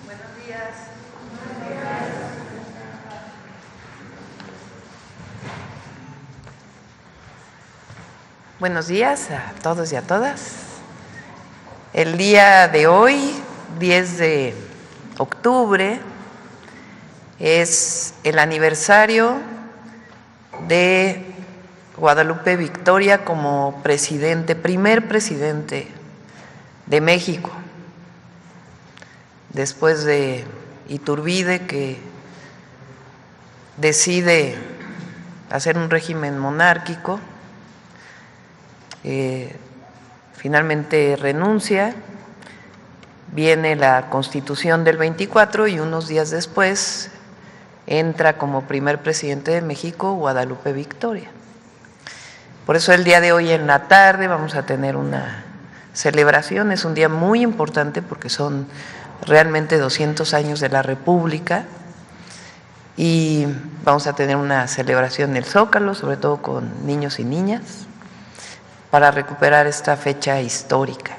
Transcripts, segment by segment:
Buenos días. Buenos días a todos y a todas. El día de hoy, 10 de octubre, es el aniversario de Guadalupe Victoria como presidente, primer presidente de México, después de Iturbide, que decide hacer un régimen monárquico, finalmente renuncia, viene la Constitución del 24 y unos días después entra como primer presidente de México Guadalupe Victoria. Por eso el día de hoy en la tarde vamos a tener una celebración, es un día muy importante porque son realmente 200 años de la República y vamos a tener una celebración en el Zócalo, sobre todo con niños y niñas, para recuperar esta fecha histórica.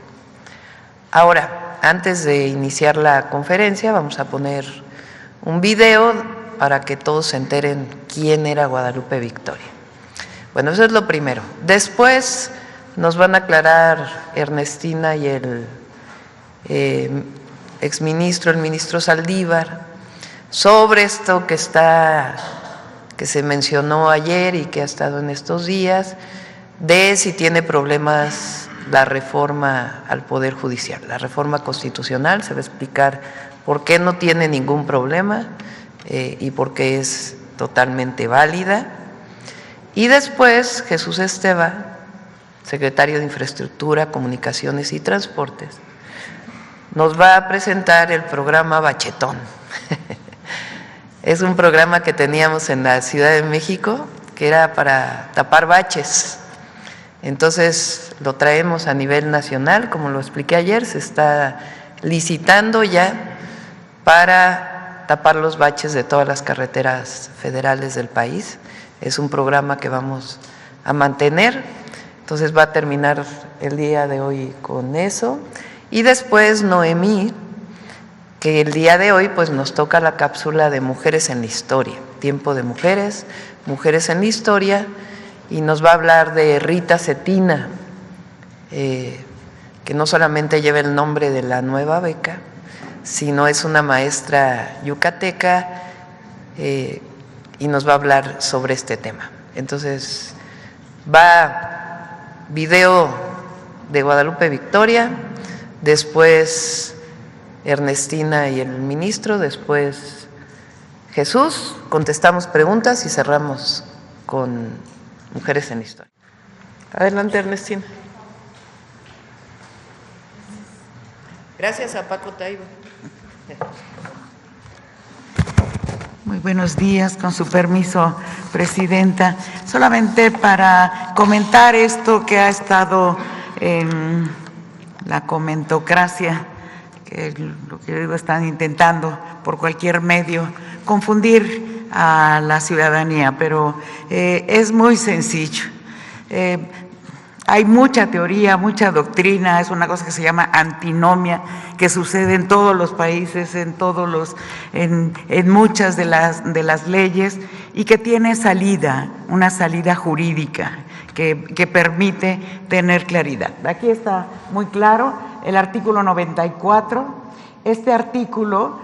Ahora, antes de iniciar la conferencia, vamos a poner un video para que todos se enteren quién era Guadalupe Victoria. Bueno, eso es lo primero. Después nos van a aclarar Ernestina y el exministro, el ministro Saldívar, sobre esto que se mencionó ayer y que ha estado en estos días, de si tiene problemas la reforma al Poder Judicial, la reforma constitucional. Se va a explicar por qué no tiene ningún problema y por qué es totalmente válida. Y después Jesús Esteva, secretario de Infraestructura, Comunicaciones y Transportes, nos va a presentar el programa Bachetón. Es un programa que teníamos en la Ciudad de México que era para tapar baches. Entonces lo traemos a nivel nacional, como lo expliqué ayer, se está licitando ya para tapar los baches de todas las carreteras federales del país. Es un programa que vamos a mantener, entonces va a terminar el día de hoy con eso. Y después Noemí, que el día de hoy pues nos toca la cápsula de Mujeres en la Historia, Tiempo de Mujeres, Mujeres en la Historia, y nos va a hablar de Rita Cetina, que no solamente lleva el nombre de la nueva beca, sino es una maestra yucateca y nos va a hablar sobre este tema. Entonces, va video de Guadalupe Victoria, después Ernestina y el ministro, después Jesús, contestamos preguntas y cerramos con Mujeres en la Historia. Adelante, Ernestina. Gracias a Paco Taibo. Muy buenos días, con su permiso, Presidenta. Solamente para comentar esto que ha estado en la comentocracia, que lo que digo, están intentando por cualquier medio confundir a la ciudadanía, pero es muy sencillo. Hay mucha teoría, mucha doctrina, es una cosa que se llama antinomia, que sucede en todos los países, en muchas de las leyes, y que tiene salida, una salida jurídica que permite tener claridad. Aquí está muy claro el artículo 94. Este artículo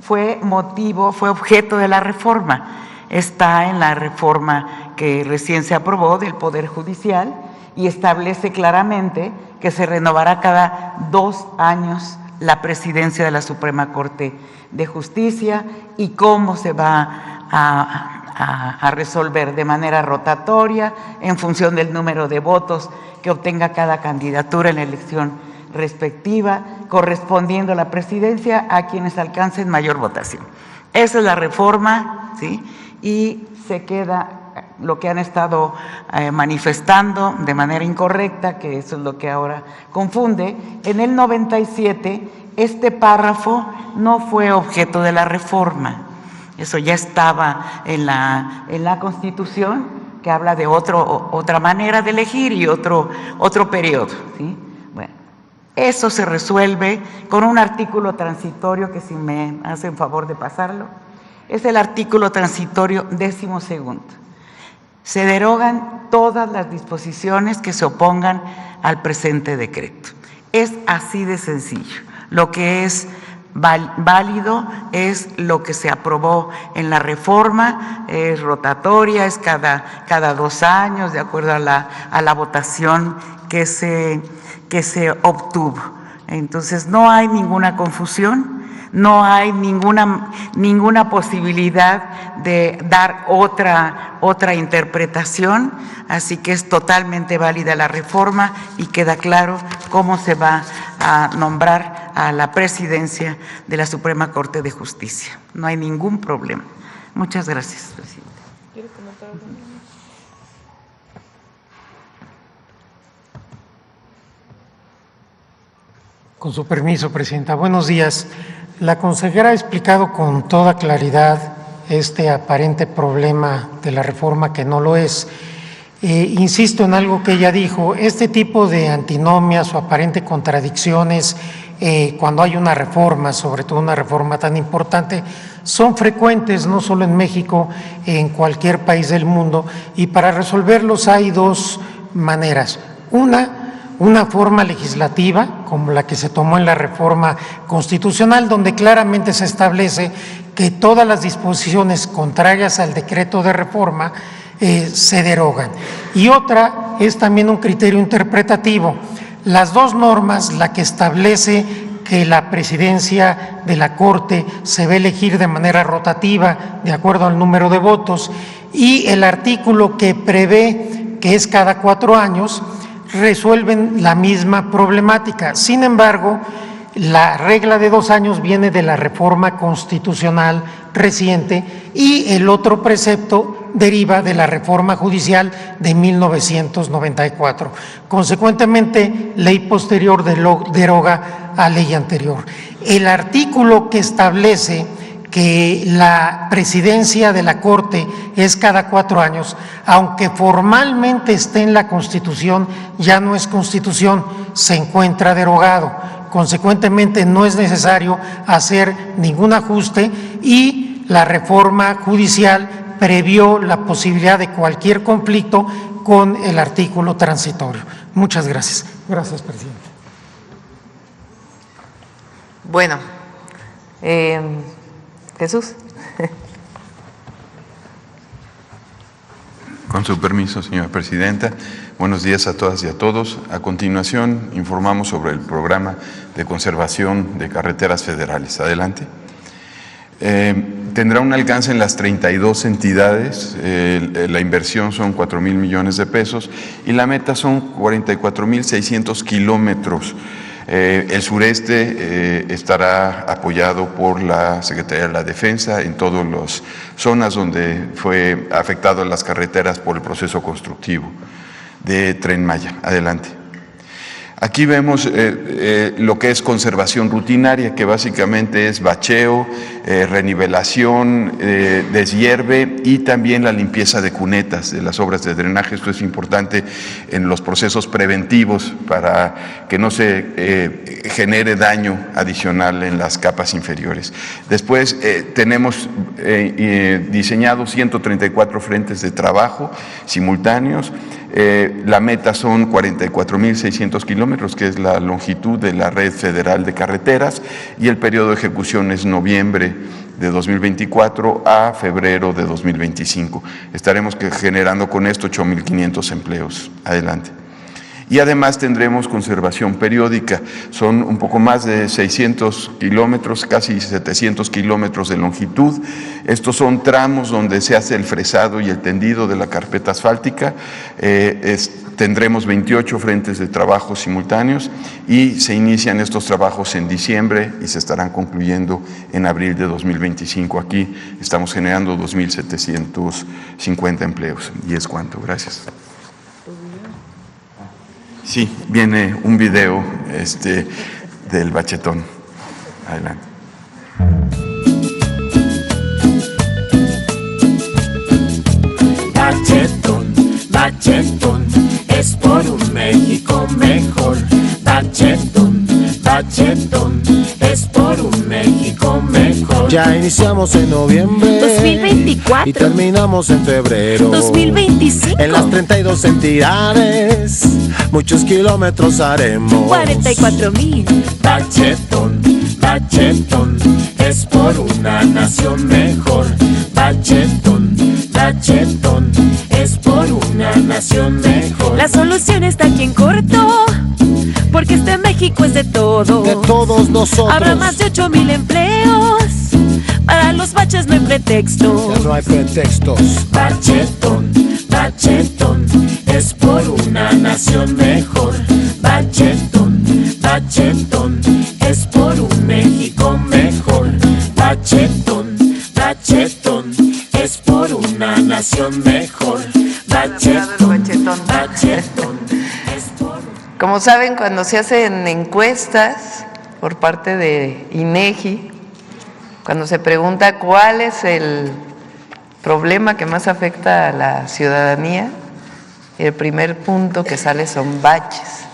fue objeto de la reforma. Está en la reforma que recién se aprobó del Poder Judicial y establece claramente que se renovará cada 2 años la presidencia de la Suprema Corte de Justicia y cómo se va a resolver de manera rotatoria en función del número de votos que obtenga cada candidatura en la elección respectiva, correspondiendo la presidencia a quienes alcancen mayor votación. Esa es la reforma, ¿sí? Y se queda lo que han estado manifestando de manera incorrecta, que eso es lo que ahora confunde. En el 97, este párrafo no fue objeto de la reforma. Eso ya estaba en la Constitución, que habla de otra manera de elegir y otro periodo, ¿sí? Bueno, Eso se resuelve con un artículo transitorio que, si me hacen favor de pasarlo, es el artículo transitorio 12º. Se derogan todas las disposiciones que se opongan al presente decreto. Es así de sencillo. Lo que es válido es lo que se aprobó en la reforma, es rotatoria, es cada 2 años, de acuerdo a la votación que se obtuvo. Entonces, no hay ninguna confusión, no hay ninguna posibilidad de dar otra interpretación, así que es totalmente válida la reforma y queda claro cómo se va a nombrar a la presidencia de la Suprema Corte de Justicia. No hay ningún problema. Muchas gracias, presidente. ¿Quiere comentar algo? Con su permiso, presidenta. Buenos días. La consejera ha explicado con toda claridad este aparente problema de la reforma que no lo es. Insisto en algo que ella dijo, este tipo de antinomias o aparente contradicciones cuando hay una reforma, sobre todo una reforma tan importante, son frecuentes no solo en México, en cualquier país del mundo, y para resolverlos hay 2 maneras. Una forma legislativa, como la que se tomó en la reforma constitucional, donde claramente se establece que todas las disposiciones contrarias al decreto de reforma se derogan. Y otra es también un criterio interpretativo. Las 2 normas, la que establece que la presidencia de la Corte se va a elegir de manera rotativa de acuerdo al número de votos, y el artículo que prevé que es cada 4 años, resuelven la misma problemática. Sin embargo, la regla de 2 años viene de la reforma constitucional reciente y el otro precepto deriva de la reforma judicial de 1994. Consecuentemente, ley posterior deroga a ley anterior. El artículo que establece que la presidencia de la Corte es cada 4 años, aunque formalmente esté en la Constitución, ya no es Constitución, se encuentra derogado. Consecuentemente, no es necesario hacer ningún ajuste y la reforma judicial previó la posibilidad de cualquier conflicto con el artículo transitorio. Muchas gracias. Gracias, presidente. Bueno, Jesús. Con su permiso, señora presidenta. Buenos días a todas y a todos. A continuación, informamos sobre el programa de conservación de carreteras federales. Adelante. Tendrá un alcance en las 32 entidades, la inversión son 4,000 millones de pesos y la meta son 44,600 kilómetros. El sureste estará apoyado por la Secretaría de la Defensa en todas las zonas donde fue afectado las carreteras por el proceso constructivo de Tren Maya. Adelante. Aquí vemos lo que es conservación rutinaria, que básicamente es bacheo, renivelación, deshierve y también la limpieza de cunetas de las obras de drenaje. Esto es importante en los procesos preventivos para que no se genere daño adicional en las capas inferiores. Después tenemos diseñados 134 frentes de trabajo simultáneos. La meta son 44,600 kilómetros, que es la longitud de la red federal de carreteras, y el periodo de ejecución es noviembre de 2024 a febrero de 2025. Estaremos generando con esto 8,500 empleos. Adelante. Y además tendremos conservación periódica, son un poco más de 600 kilómetros, casi 700 kilómetros de longitud. Estos son tramos donde se hace el fresado y el tendido de la carpeta asfáltica. Tendremos 28 frentes de trabajo simultáneos y se inician estos trabajos en diciembre y se estarán concluyendo en abril de 2025. Aquí estamos generando 2,750 empleos. Y es cuanto. Gracias. Sí, viene un video del bachetón. Adelante. Bachetón, bachetón, es por un México mejor. Bachetón, Ya iniciamos en noviembre 2024 y terminamos en febrero 2025. En las 32 entidades muchos kilómetros haremos. 44,000. Bachetón, bachetón, es por una nación mejor. Bachetón, bachetón, es por una nación mejor. La solución está aquí en corto, porque este México es de todos. De todos nosotros. Habrá más de 8,000 empleos. Para los baches no hay pretexto. Ya no hay pretextos. Bachetón, bachetón, es por una nación mejor. Bachetón, bachetón, es por un México mejor. Bachetón, bachetón, es por una nación mejor. Bachetón, bachetón, es por... Como saben, cuando se hacen encuestas por parte de INEGI, cuando se pregunta cuál es el problema que más afecta a la ciudadanía, el primer punto que sale son baches.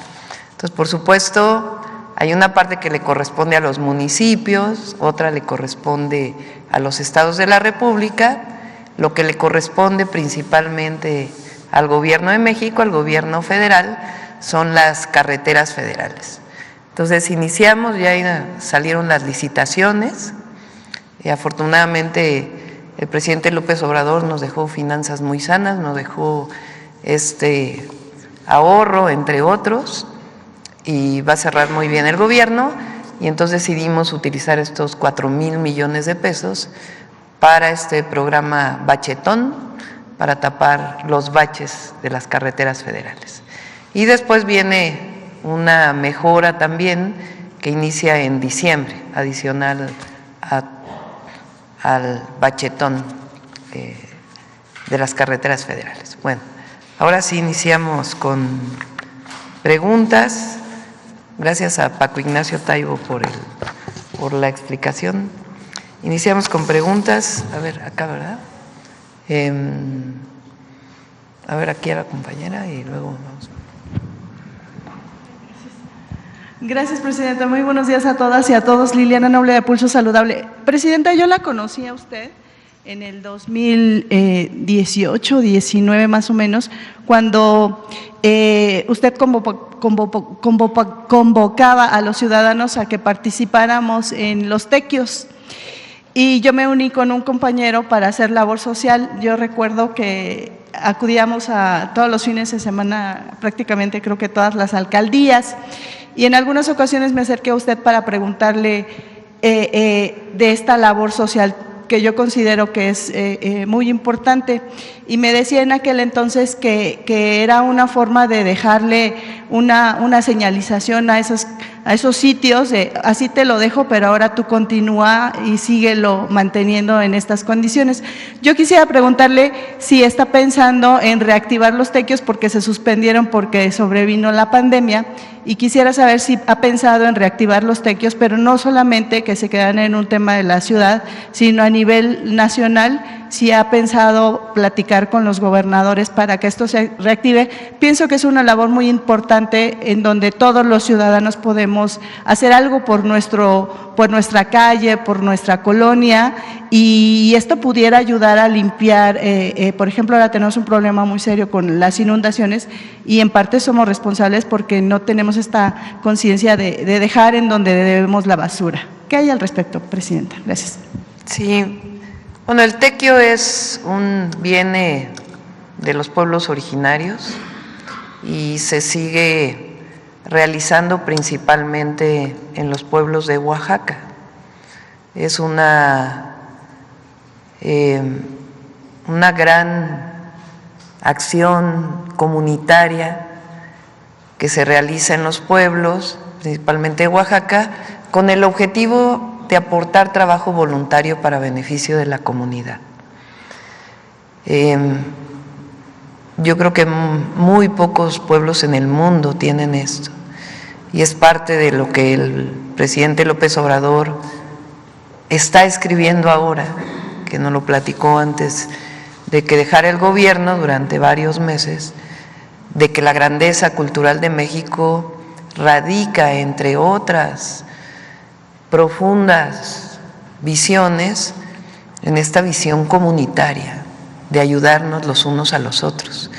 Entonces, por supuesto, hay una parte que le corresponde a los municipios, otra le corresponde a los estados de la República, lo que le corresponde principalmente al Gobierno de México, al Gobierno federal, son las carreteras federales. Entonces, iniciamos, ya salieron las licitaciones. Y afortunadamente el presidente López Obrador nos dejó finanzas muy sanas, nos dejó ahorro, entre otros, y va a cerrar muy bien el gobierno, y entonces decidimos utilizar estos 4,000 millones de pesos para este programa Bachetón, para tapar los baches de las carreteras federales. Y después viene una mejora también que inicia en diciembre, adicional al bachetón de las carreteras federales. Bueno, ahora sí iniciamos con preguntas. Gracias a Paco Ignacio Taibo por la explicación. Iniciamos con preguntas. A ver, acá, ¿verdad? A ver, aquí a la compañera y luego vamos. Gracias, Presidenta. Muy buenos días a todas y a todos. Liliana Noble de Pulso Saludable. Presidenta, yo la conocí a usted en el 2018, 19 más o menos, cuando usted convocaba a los ciudadanos a que participáramos en los tequios. Y yo me uní con un compañero para hacer labor social. Yo recuerdo que acudíamos a todos los fines de semana, prácticamente creo que todas las alcaldías, y en algunas ocasiones me acerqué a usted para preguntarle de esta labor social que yo considero que es muy importante, y me decía en aquel entonces que era una forma de dejarle una señalización a esos sitios, de así te lo dejo, pero ahora tú continúa y síguelo manteniendo en estas condiciones. Yo quisiera preguntarle si está pensando en reactivar los tequios porque se suspendieron porque sobrevino la pandemia, y quisiera saber si ha pensado en reactivar los tequios, pero no solamente que se quedan en un tema de la ciudad, sino a nivel nacional, si ha pensado platicar con los gobernadores para que esto se reactive. Pienso que es una labor muy importante en donde todos los ciudadanos podemos hacer algo por nuestra calle, por nuestra colonia, y esto pudiera ayudar a limpiar. Por ejemplo, ahora tenemos un problema muy serio con las inundaciones y en parte somos responsables porque no tenemos esta conciencia de dejar en donde debemos la basura. ¿Qué hay al respecto, Presidenta? Gracias. Sí, bueno, el tequio viene de los pueblos originarios y se sigue realizando principalmente en los pueblos de Oaxaca. Es una gran acción comunitaria que se realiza en los pueblos, principalmente de Oaxaca, con el objetivo de aportar trabajo voluntario para beneficio de la comunidad. Yo creo que muy pocos pueblos en el mundo tienen esto, y es parte de lo que el presidente López Obrador está escribiendo ahora, que nos lo platicó antes de que dejara el gobierno durante varios meses, de que la grandeza cultural de México radica, entre otras profundas visiones en esta visión comunitaria de ayudarnos los unos a los otros,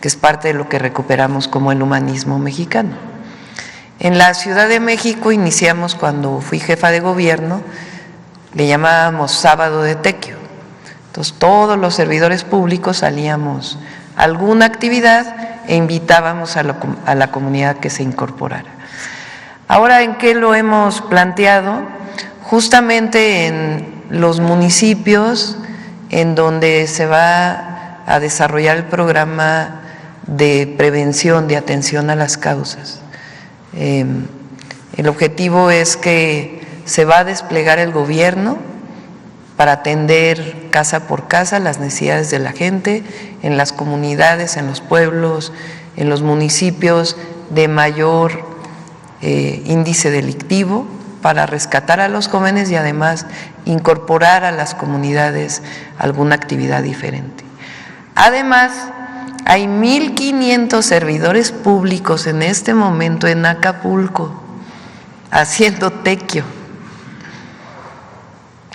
que es parte de lo que recuperamos como el humanismo mexicano. En la Ciudad de México iniciamos, cuando fui jefa de gobierno, le llamábamos Sábado de Tequio. Entonces todos los servidores públicos salíamos a alguna actividad e invitábamos a la comunidad que se incorporara. Ahora, ¿en qué lo hemos planteado? Justamente en los municipios en donde se va a desarrollar el programa de prevención, de atención a las causas. El objetivo es que se va a desplegar el gobierno para atender casa por casa las necesidades de la gente en las comunidades, en los pueblos, en los municipios de mayor índice delictivo, para rescatar a los jóvenes y además incorporar a las comunidades alguna actividad diferente. Además, hay 1,500 servidores públicos en este momento en Acapulco haciendo tequio.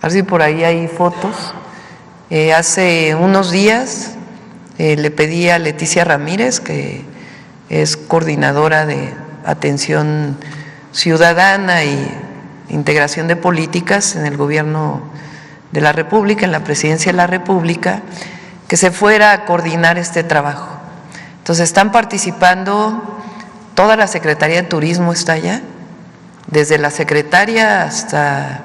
A ver si por ahí hay fotos. Hace unos días le pedí a Leticia Ramírez, que es coordinadora de atención ciudadana y integración de políticas en el gobierno de la República, en la presidencia de la República, que se fuera a coordinar este trabajo. Entonces están participando, toda la Secretaría de Turismo está allá, desde la secretaria hasta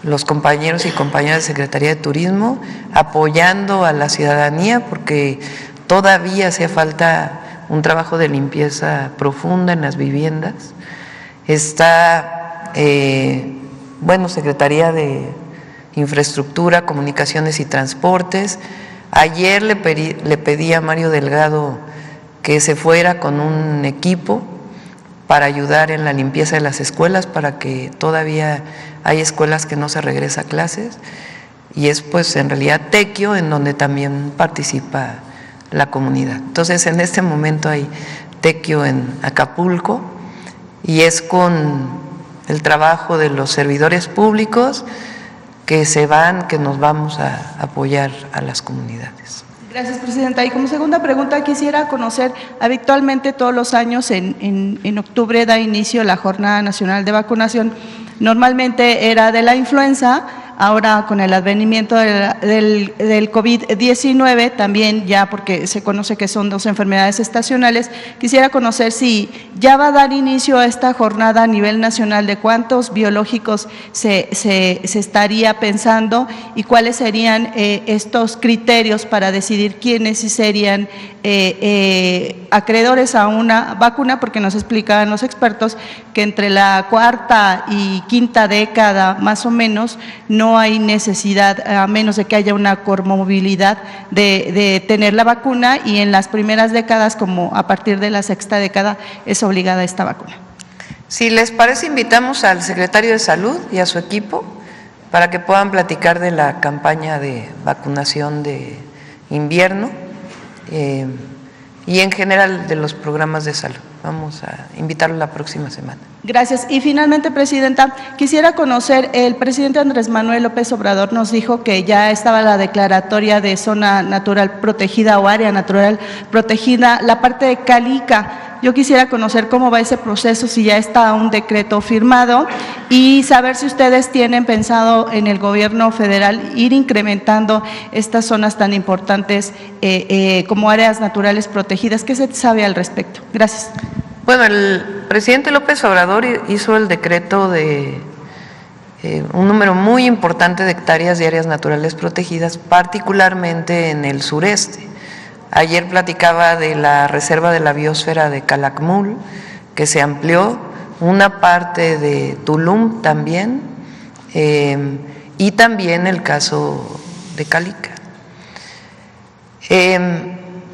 los compañeros y compañeras de Secretaría de Turismo, apoyando a la ciudadanía, porque todavía hace falta un trabajo de limpieza profunda en las viviendas. Está Secretaría de Infraestructura, Comunicaciones y Transportes. Ayer le pedí a Mario Delgado que se fuera con un equipo para ayudar en la limpieza de las escuelas, para que todavía hay escuelas que no se regresa a clases, y es pues en realidad tequio en donde también participa la comunidad. Entonces en este momento hay tequio en Acapulco y es con el trabajo de los servidores públicos que nos vamos a apoyar a las comunidades. Gracias, Presidenta. Y como segunda pregunta quisiera conocer, habitualmente todos los años en octubre da inicio la Jornada Nacional de Vacunación. Normalmente era de la influenza, ahora con el advenimiento del COVID-19, también ya porque se conoce que son dos enfermedades estacionales, quisiera conocer si ya va a dar inicio a esta jornada a nivel nacional, de cuántos biológicos se estaría pensando y cuáles serían estos criterios para decidir quiénes sí serían acreedores a una vacuna, porque nos explicaban los expertos que entre la cuarta y quinta década más o menos no hay necesidad, a menos de que haya una comorbilidad, de tener la vacuna, y en las primeras décadas, como a partir de la sexta década, es obligada esta vacuna. Si les parece, invitamos al secretario de Salud y a su equipo para que puedan platicar de la campaña de vacunación de invierno y en general de los programas de salud. Vamos a invitarlo la próxima semana. Gracias. Y finalmente, Presidenta, quisiera conocer, el presidente Andrés Manuel López Obrador nos dijo que ya estaba la declaratoria de zona natural protegida o área natural protegida, la parte de Calica. Yo quisiera conocer cómo va ese proceso, si ya está un decreto firmado, y saber si ustedes tienen pensado en el gobierno federal ir incrementando estas zonas tan importantes como áreas naturales protegidas. ¿Qué se sabe al respecto? Gracias. Bueno, el presidente López Obrador hizo el decreto de un número muy importante de hectáreas de áreas naturales protegidas, particularmente en el sureste. Ayer platicaba de la Reserva de la Biosfera de Calakmul, que se amplió, una parte de Tulum también, y también el caso de Calica.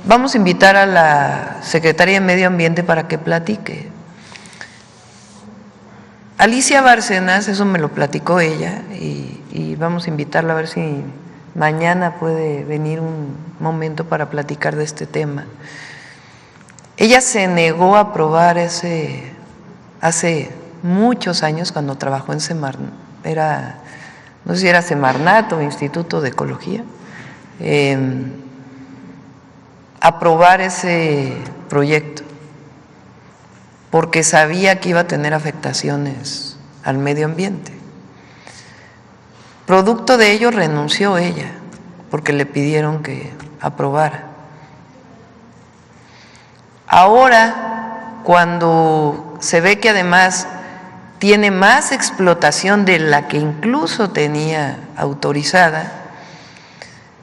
Vamos a invitar a la Secretaría de Medio Ambiente para que platique. Alicia Bárcenas, eso me lo platicó ella, y vamos a invitarla a ver si mañana puede venir un momento para platicar de este tema. Ella se negó a aprobar hace muchos años, cuando trabajó en Semarnat, era no sé si era Semarnat o Instituto de Ecología, aprobar ese proyecto, porque sabía que iba a tener afectaciones al medio ambiente. Producto de ello renunció ella, porque le pidieron que aprobara. Ahora, cuando se ve que además tiene más explotación de la que incluso tenía autorizada,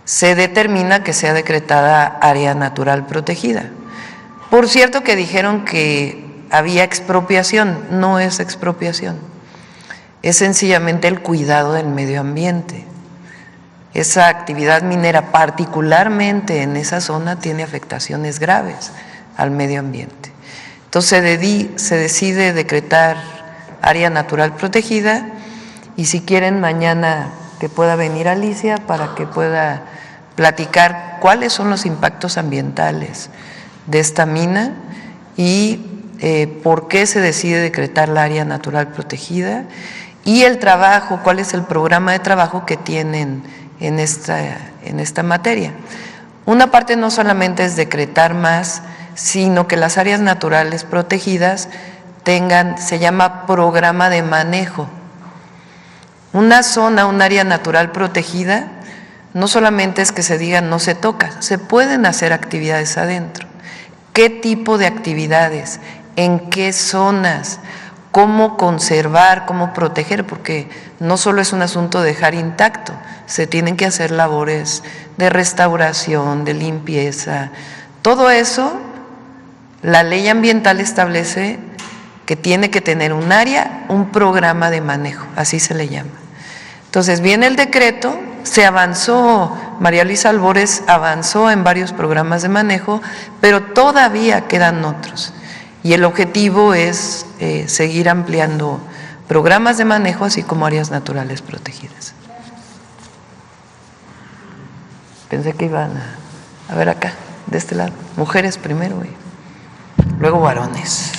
se determina que sea decretada área natural protegida. Por cierto que dijeron que había expropiación, no es expropiación, es sencillamente el cuidado del medio ambiente. Esa actividad minera, particularmente en esa zona, tiene afectaciones graves al medio ambiente. Entonces se decide decretar área natural protegida, y si quieren mañana que pueda venir Alicia para que pueda platicar cuáles son los impactos ambientales de esta mina y por qué se decide decretar la área natural protegida y el trabajo, cuál es el programa de trabajo que tienen en esta materia. Una parte no solamente es decretar más, sino que las áreas naturales protegidas tengan, se llama programa de manejo. Una zona, un área natural protegida, no solamente es que se diga no se toca, se pueden hacer actividades adentro. ¿Qué tipo de actividades? ¿En qué zonas? ¿Cómo conservar? ¿Cómo proteger? Porque no solo es un asunto de dejar intacto, se tienen que hacer labores de restauración, de limpieza. Todo eso, la ley ambiental establece que tiene que tener un área, un programa de manejo, así se le llama. Entonces viene el decreto, se avanzó, María Luisa Albores avanzó en varios programas de manejo, pero todavía quedan otros. Y el objetivo es seguir ampliando programas de manejo, así como áreas naturales protegidas. Pensé que iban a ver acá, de este lado, mujeres primero y luego varones.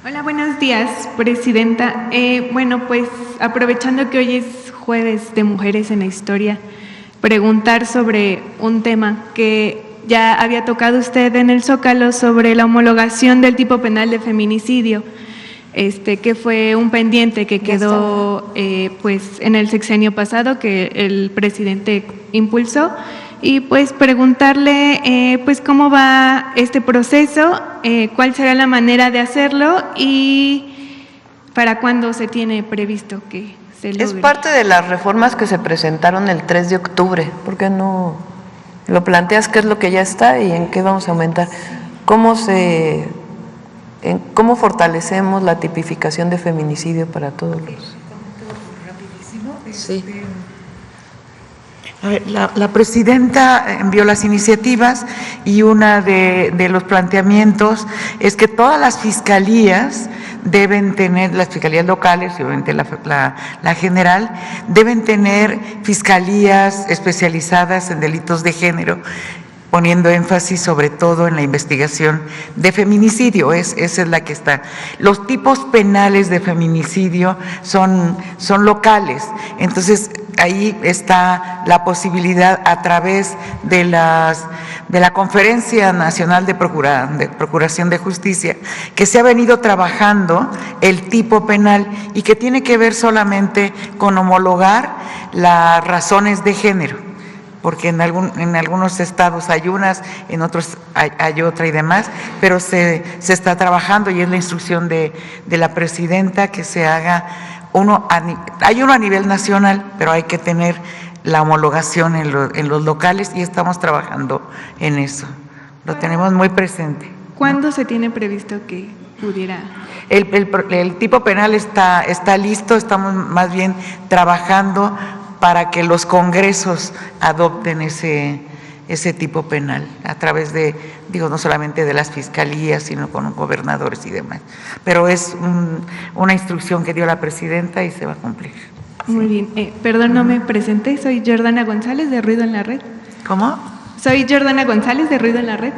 Hola, buenos días, presidenta. Bueno, pues aprovechando que hoy es jueves de Mujeres en la Historia, preguntar sobre un tema que ya había tocado usted en el Zócalo sobre la homologación del tipo penal de feminicidio, que fue un pendiente que quedó pues en el sexenio pasado que el presidente impulsó. Y pues preguntarle pues cómo va este proceso, cuál será la manera de hacerlo y para cuándo se tiene previsto que se logre. Es parte de las reformas que se presentaron el 3 de octubre. ¿Por qué no lo planteas qué es lo que ya está y en qué vamos a aumentar? ¿Cómo fortalecemos la tipificación de feminicidio para todos los? Sí. A ver, la presidenta envió las iniciativas y una de los planteamientos es que todas las fiscalías deben tener, las fiscalías locales y obviamente la general, deben tener fiscalías especializadas en delitos de género, poniendo énfasis sobre todo en la investigación de feminicidio, esa es la que está. Los tipos penales de feminicidio son locales, entonces ahí está la posibilidad a través de la Conferencia Nacional de Procuración de Justicia, que se ha venido trabajando el tipo penal y que tiene que ver solamente con homologar las razones de género, porque en algunos estados hay unas, en otros hay otra y demás, pero se está trabajando y es la instrucción de la presidenta que se haga hay uno a nivel nacional, pero hay que tener la homologación en los locales y estamos trabajando en eso, lo tenemos muy presente. ¿Cuándo se tiene previsto que pudiera? El tipo penal está listo, estamos más bien trabajando para que los congresos adopten ese tipo penal a través de, no solamente de las fiscalías, sino con gobernadores y demás. Pero es una instrucción que dio la presidenta y se va a cumplir. Muy bien. Perdón, no me presenté, soy Jordana González de Ruido en la Red. ¿Cómo? Soy Jordana González de Ruido en la Red.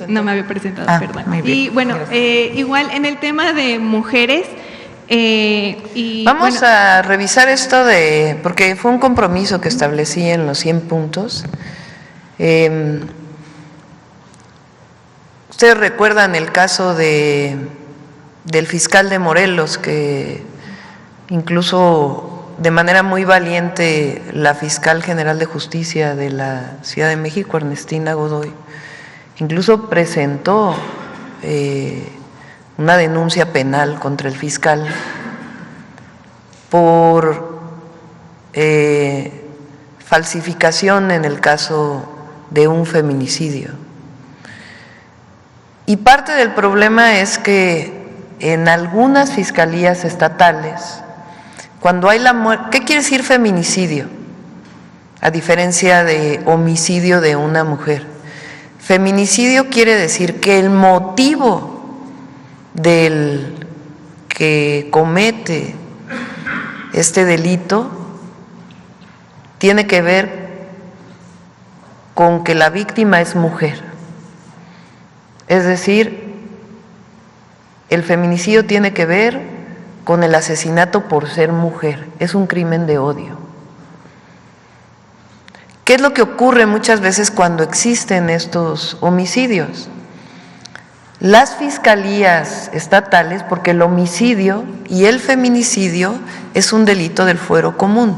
No me había presentado, perdón. Muy bien. Y bueno, igual en el tema de mujeres, Vamos a revisar esto porque fue un compromiso que establecí en los 100 puntos. Ustedes recuerdan el caso del fiscal de Morelos, que incluso de manera muy valiente la fiscal general de justicia de la Ciudad de México, Ernestina Godoy, incluso presentó una denuncia penal contra el fiscal por falsificación en el caso de un feminicidio. Y parte del problema es que en algunas fiscalías estatales, cuando hay la muerte, ¿qué quiere decir feminicidio? A diferencia de homicidio de una mujer. Feminicidio quiere decir que el motivo del que comete este delito tiene que ver con que la víctima es mujer. Es decir, el feminicidio tiene que ver con el asesinato por ser mujer, es un crimen de odio. ¿Qué es lo que ocurre muchas veces cuando existen estos homicidios? Las fiscalías estatales, porque el homicidio y el feminicidio es un delito del fuero común.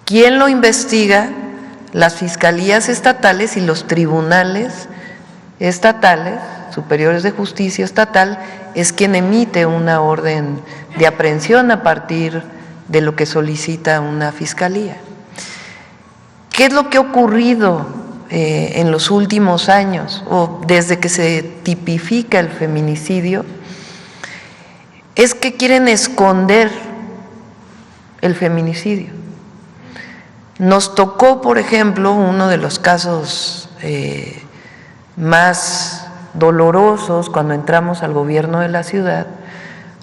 ¿Quién lo investiga? Las fiscalías estatales y los tribunales estatales, superiores de justicia estatal, es quien emite una orden de aprehensión a partir de lo que solicita una fiscalía. ¿Qué es lo que ha ocurrido en los últimos años o desde que se tipifica el feminicidio? Es que quieren esconder el feminicidio. Nos tocó, por ejemplo, uno de los casos más dolorosos cuando entramos al gobierno de la ciudad,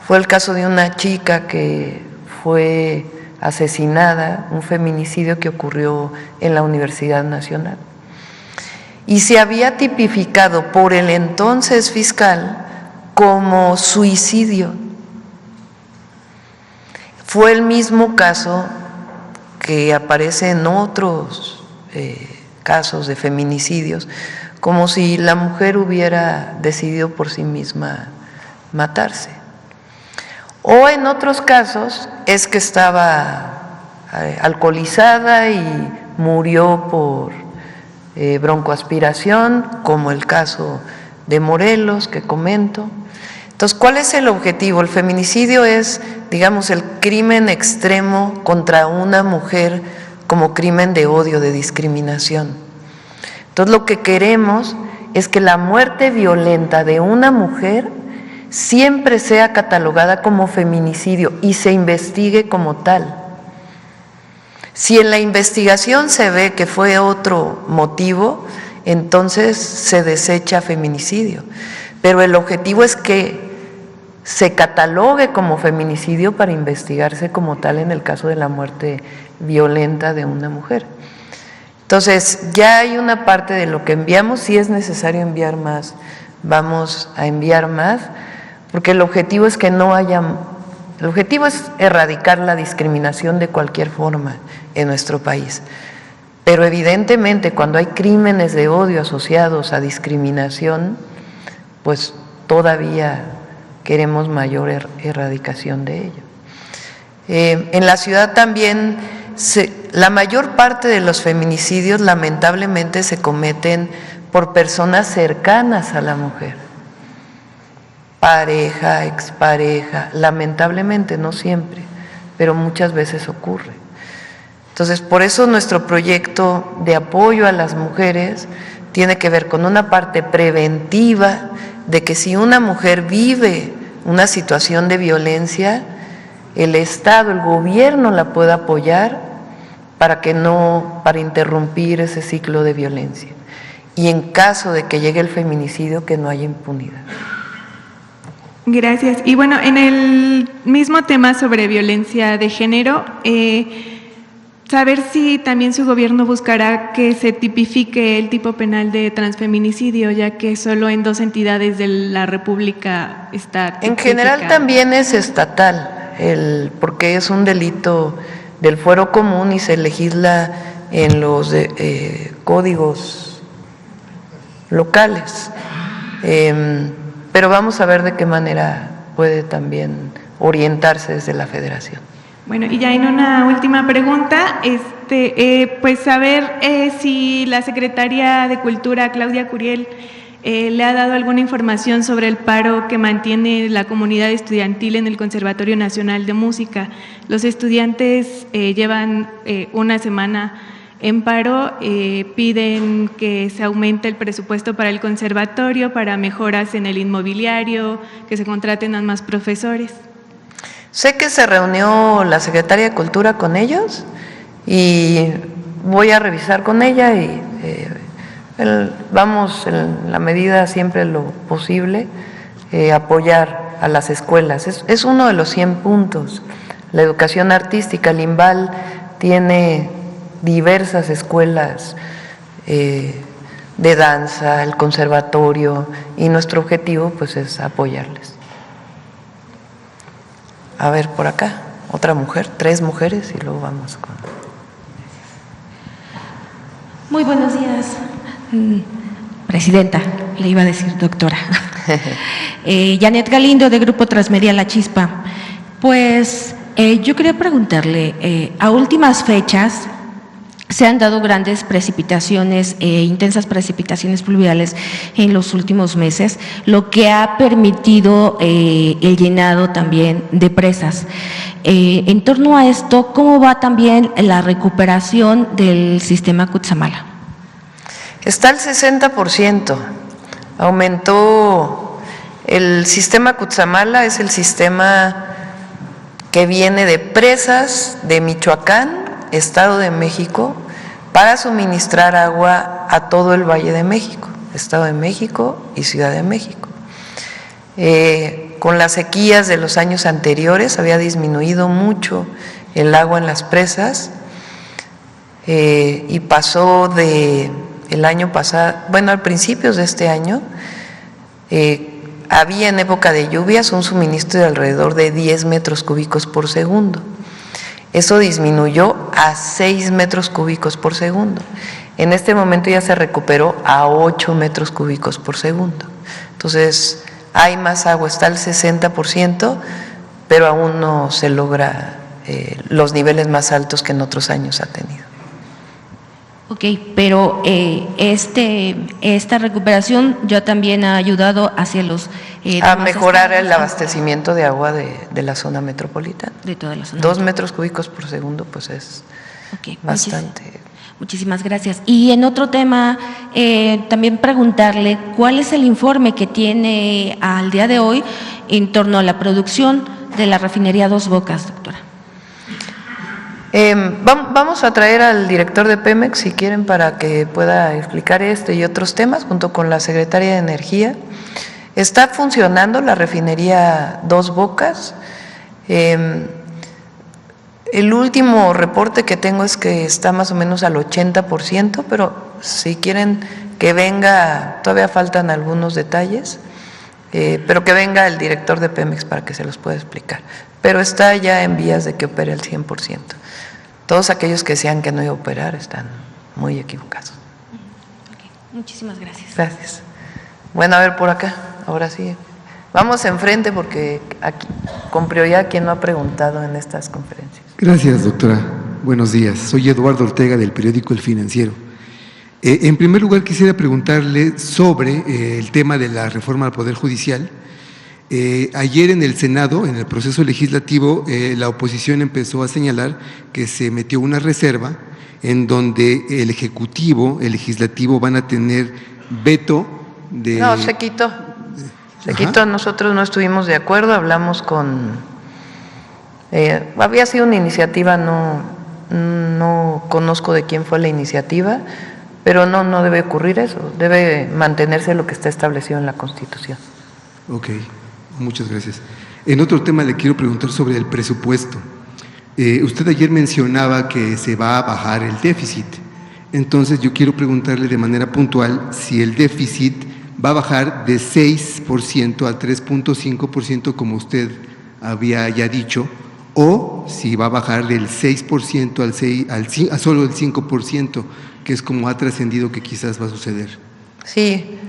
fue el caso de una chica que fue asesinada, un feminicidio que ocurrió en la Universidad Nacional. Y se había tipificado por el entonces fiscal como suicidio. Fue el mismo caso que aparece en otros casos de feminicidios, como si la mujer hubiera decidido por sí misma matarse. O en otros casos es que estaba alcoholizada y murió por broncoaspiración, como el caso de Morelos que comento. Entonces, ¿cuál es el objetivo? El feminicidio es, digamos, el crimen extremo contra una mujer como crimen de odio, de discriminación. Entonces, lo que queremos es que la muerte violenta de una mujer siempre sea catalogada como feminicidio y se investigue como tal. Si en la investigación se ve que fue otro motivo, entonces se desecha feminicidio. Pero el objetivo es que se catalogue como feminicidio para investigarse como tal en el caso de la muerte violenta de una mujer. Entonces, ya hay una parte de lo que enviamos, si es necesario enviar más, vamos a enviar más, porque el objetivo es que no haya, el objetivo es erradicar la discriminación de cualquier forma en nuestro país. Pero evidentemente cuando hay crímenes de odio asociados a discriminación, pues todavía queremos mayor erradicación de ello. En la ciudad también la mayor parte de los feminicidios lamentablemente se cometen por personas cercanas a la mujer, pareja, expareja, lamentablemente, no siempre, pero muchas veces ocurre. Entonces, por eso nuestro proyecto de apoyo a las mujeres tiene que ver con una parte preventiva de que si una mujer vive una situación de violencia, el Estado, el gobierno la pueda apoyar para interrumpir ese ciclo de violencia. Y en caso de que llegue el feminicidio, que no haya impunidad. Gracias. Y bueno, en el mismo tema sobre violencia de género, saber si también su gobierno buscará que se tipifique el tipo penal de transfeminicidio, ya que solo en 2 entidades de la República está En general tipificado. también es estatal, porque es un delito del fuero común y se legisla en los códigos locales. Pero vamos a ver de qué manera puede también orientarse desde la Federación. Bueno, y ya en una última pregunta, pues saber si la secretaria de Cultura, Claudia Curiel, le ha dado alguna información sobre el paro que mantiene la comunidad estudiantil en el Conservatorio Nacional de Música. Los estudiantes llevan una semana en paro, piden que se aumente el presupuesto para el conservatorio, para mejoras en el inmobiliario, que se contraten a más profesores. Sé que se reunió la Secretaria de Cultura con ellos y voy a revisar con ella y vamos en la medida siempre lo posible apoyar a las escuelas. Es uno de los 100 puntos. La educación artística, el IMBAL tiene diversas escuelas de danza, el conservatorio, y nuestro objetivo pues es apoyarles. A ver, por acá, otra mujer, 3 mujeres y luego vamos con… Muy buenos días, presidenta, le iba a decir doctora. Janet Galindo, de Grupo Transmedia La Chispa. Pues yo quería preguntarle, a últimas fechas se han dado grandes precipitaciones, intensas precipitaciones pluviales en los últimos meses, lo que ha permitido el llenado también de presas. En torno a esto, ¿cómo va también la recuperación del sistema Cutzamala? Está al 60%, aumentó el sistema Cutzamala, es el sistema que viene de presas de Michoacán, Estado de México, para suministrar agua a todo el Valle de México, Estado de México y Ciudad de México. Con las sequías de los años anteriores había disminuido mucho el agua en las presas y pasó de el año pasado, bueno, a principios de este año, había en época de lluvias un suministro de alrededor de 10 metros cúbicos por segundo. Eso disminuyó a 6 metros cúbicos por segundo. En este momento ya se recuperó a 8 metros cúbicos por segundo. Entonces, hay más agua, está al 60%, pero aún no se logra los niveles más altos que en otros años ha tenido. Ok, pero esta recuperación ya también ha ayudado hacia los… a mejorar el abastecimiento de agua de la zona metropolitana. De toda la zona. 2 metros cúbicos por segundo, pues es bastante. Muchísimas gracias. Y en otro tema, también preguntarle cuál es el informe que tiene al día de hoy en torno a la producción de la refinería Dos Bocas, doctora. Vamos a traer al director de Pemex, si quieren, para que pueda explicar este y otros temas, junto con la Secretaria de Energía. Está funcionando la refinería Dos Bocas. El último reporte que tengo es que está más o menos al 80%, pero si quieren que venga, todavía faltan algunos detalles, pero que venga el director de Pemex para que se los pueda explicar. Pero está ya en vías de que opere al 100%. Todos aquellos que decían que no iba a operar están muy equivocados. Okay. Muchísimas gracias. Gracias. Bueno, a ver por acá, ahora sí. Vamos enfrente porque aquí, con prioridad, quien no ha preguntado en estas conferencias. Gracias, doctora. Buenos días. Soy Eduardo Ortega del periódico El Financiero. En primer lugar, quisiera preguntarle sobre el tema de la reforma al Poder Judicial. Ayer en el Senado, en el proceso legislativo, la oposición empezó a señalar que se metió una reserva en donde el Ejecutivo, el Legislativo van a tener veto de… No, se quitó. Se quitó, nosotros no estuvimos de acuerdo, hablamos con… había sido una iniciativa, no conozco de quién fue la iniciativa, pero no debe ocurrir eso, debe mantenerse lo que está establecido en la Constitución. Ok. Muchas gracias. En otro tema le quiero preguntar sobre el presupuesto. Usted ayer mencionaba que se va a bajar el déficit. Entonces yo quiero preguntarle de manera puntual si el déficit va a bajar de 6% al 3.5%, como usted había ya dicho, o si va a bajar del 6% a solo el 5%, que es como ha trascendido que quizás va a suceder. Sí.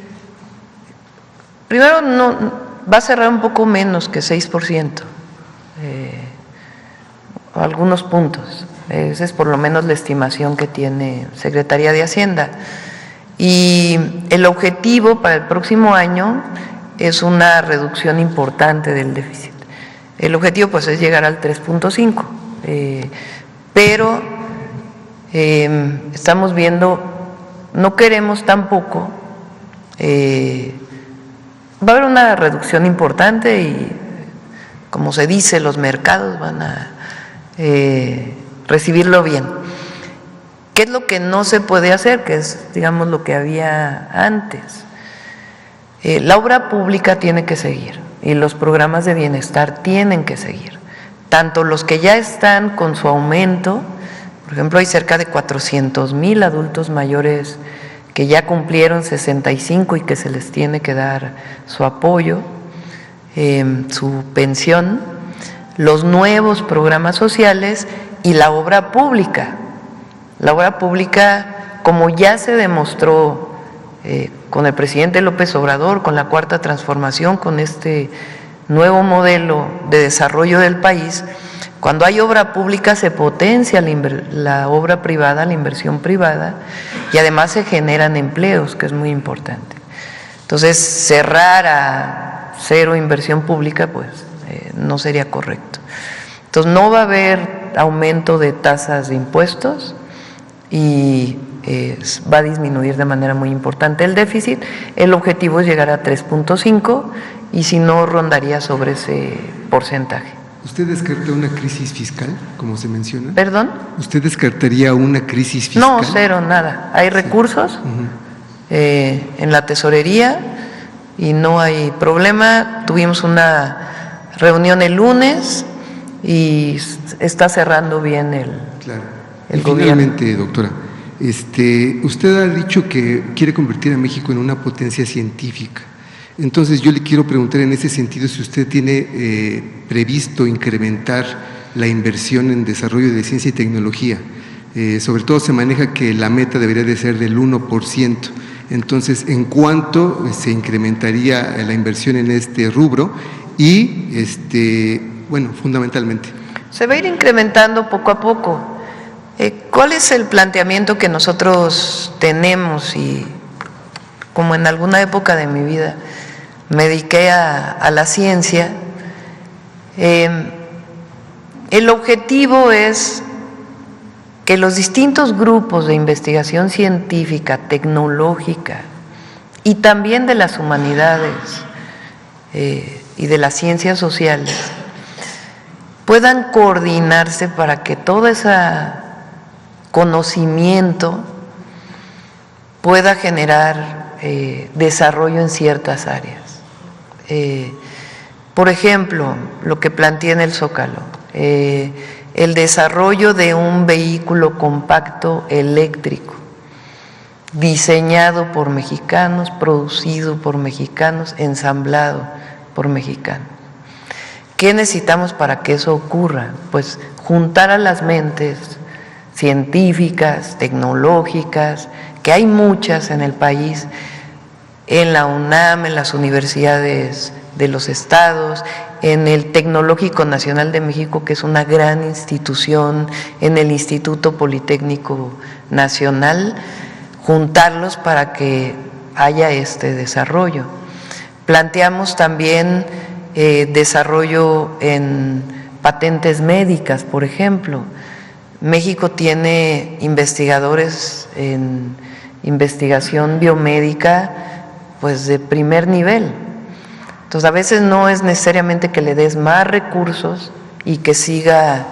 Primero, no, va a cerrar un poco menos que 6%, algunos puntos. Esa es por lo menos la estimación que tiene Secretaría de Hacienda. Y el objetivo para el próximo año es una reducción importante del déficit. El objetivo pues es llegar al 3.5, pero estamos viendo, no queremos tampoco, va a haber una reducción importante y, como se dice, los mercados van a recibirlo bien. ¿Qué es lo que no se puede hacer? Que es, digamos, lo que había antes. La obra pública tiene que seguir y los programas de bienestar tienen que seguir. Tanto los que ya están con su aumento, por ejemplo, hay cerca de 400,000 adultos mayores que ya cumplieron 65 y que se les tiene que dar su apoyo, su pensión, los nuevos programas sociales y la obra pública. La obra pública, como ya se demostró con el presidente López Obrador, con la Cuarta Transformación, con este nuevo modelo de desarrollo del país, cuando hay obra pública se potencia la obra privada, la inversión privada, y además se generan empleos, que es muy importante. Entonces, cerrar a cero inversión pública, pues no sería correcto. Entonces, no va a haber aumento de tasas de impuestos y va a disminuir de manera muy importante el déficit. El objetivo es llegar a 3.5 y si no, rondaría sobre ese porcentaje. ¿Usted descarta una crisis fiscal, como se menciona? ¿Perdón? ¿Usted descartaría una crisis fiscal? No, cero, nada. Hay recursos en la tesorería y no hay problema. Tuvimos una reunión el lunes y está cerrando bien el gobierno. Finalmente, doctora, usted ha dicho que quiere convertir a México en una potencia científica. Entonces yo le quiero preguntar en ese sentido si usted tiene previsto incrementar la inversión en desarrollo de ciencia y tecnología. Sobre todo se maneja que la meta debería de ser del 1%. Entonces, ¿en cuánto se incrementaría la inversión en este rubro? Y, bueno, fundamentalmente. Se va a ir incrementando poco a poco. ¿Cuál es el planteamiento que nosotros tenemos? Y como en alguna época de mi vida me dediqué a la ciencia, el objetivo es que los distintos grupos de investigación científica, tecnológica y también de las humanidades y de las ciencias sociales puedan coordinarse para que todo ese conocimiento pueda generar desarrollo en ciertas áreas. Por ejemplo, lo que planteé en el Zócalo, el desarrollo de un vehículo compacto eléctrico, diseñado por mexicanos, producido por mexicanos, ensamblado por mexicanos. ¿Qué necesitamos para que eso ocurra? Pues juntar a las mentes científicas, tecnológicas, que hay muchas en el país, en la UNAM, en las universidades de los estados, en el Tecnológico Nacional de México, que es una gran institución, en el Instituto Politécnico Nacional, juntarlos para que haya este desarrollo. Planteamos también desarrollo en patentes médicas, por ejemplo. México tiene investigadores en investigación biomédica pues de primer nivel. Entonces a veces no es necesariamente que le des más recursos y que siga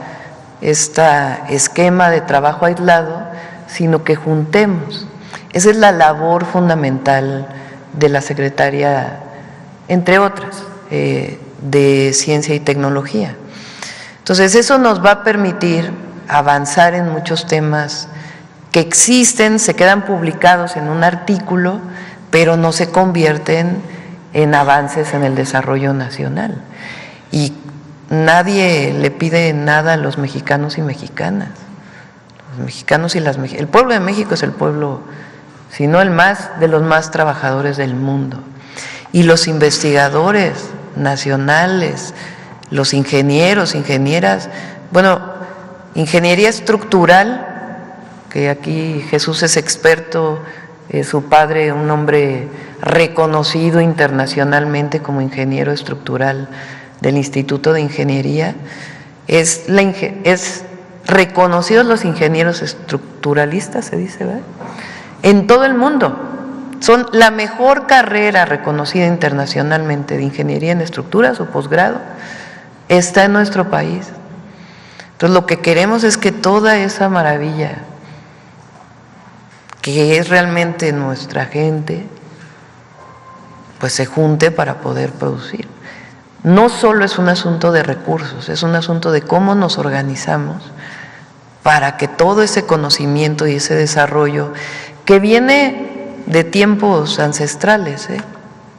este esquema de trabajo aislado, sino que juntemos. Esa es la labor fundamental de la Secretaría, entre otras, de Ciencia y Tecnología. Entonces, eso nos va a permitir avanzar en muchos temas que existen, se quedan publicados en un artículo, pero no se convierten en avances en el desarrollo nacional. Y nadie le pide nada a los mexicanos y mexicanas. Los mexicanos y el pueblo de México es el pueblo, si no el más, de los más trabajadores del mundo. Y los investigadores nacionales, los ingenieros, ingenieras, bueno, ingeniería estructural, que aquí Jesús es experto, su padre, un hombre reconocido internacionalmente como ingeniero estructural del Instituto de Ingeniería, es reconocidos los ingenieros estructuralistas, se dice, ¿verdad?, en todo el mundo. Son la mejor carrera reconocida internacionalmente de ingeniería en estructuras o posgrado, está en nuestro país. Entonces, lo que queremos es que toda esa maravilla, que es realmente nuestra gente, pues se junte para poder producir. No solo es un asunto de recursos, es un asunto de cómo nos organizamos para que todo ese conocimiento y ese desarrollo que viene de tiempos ancestrales,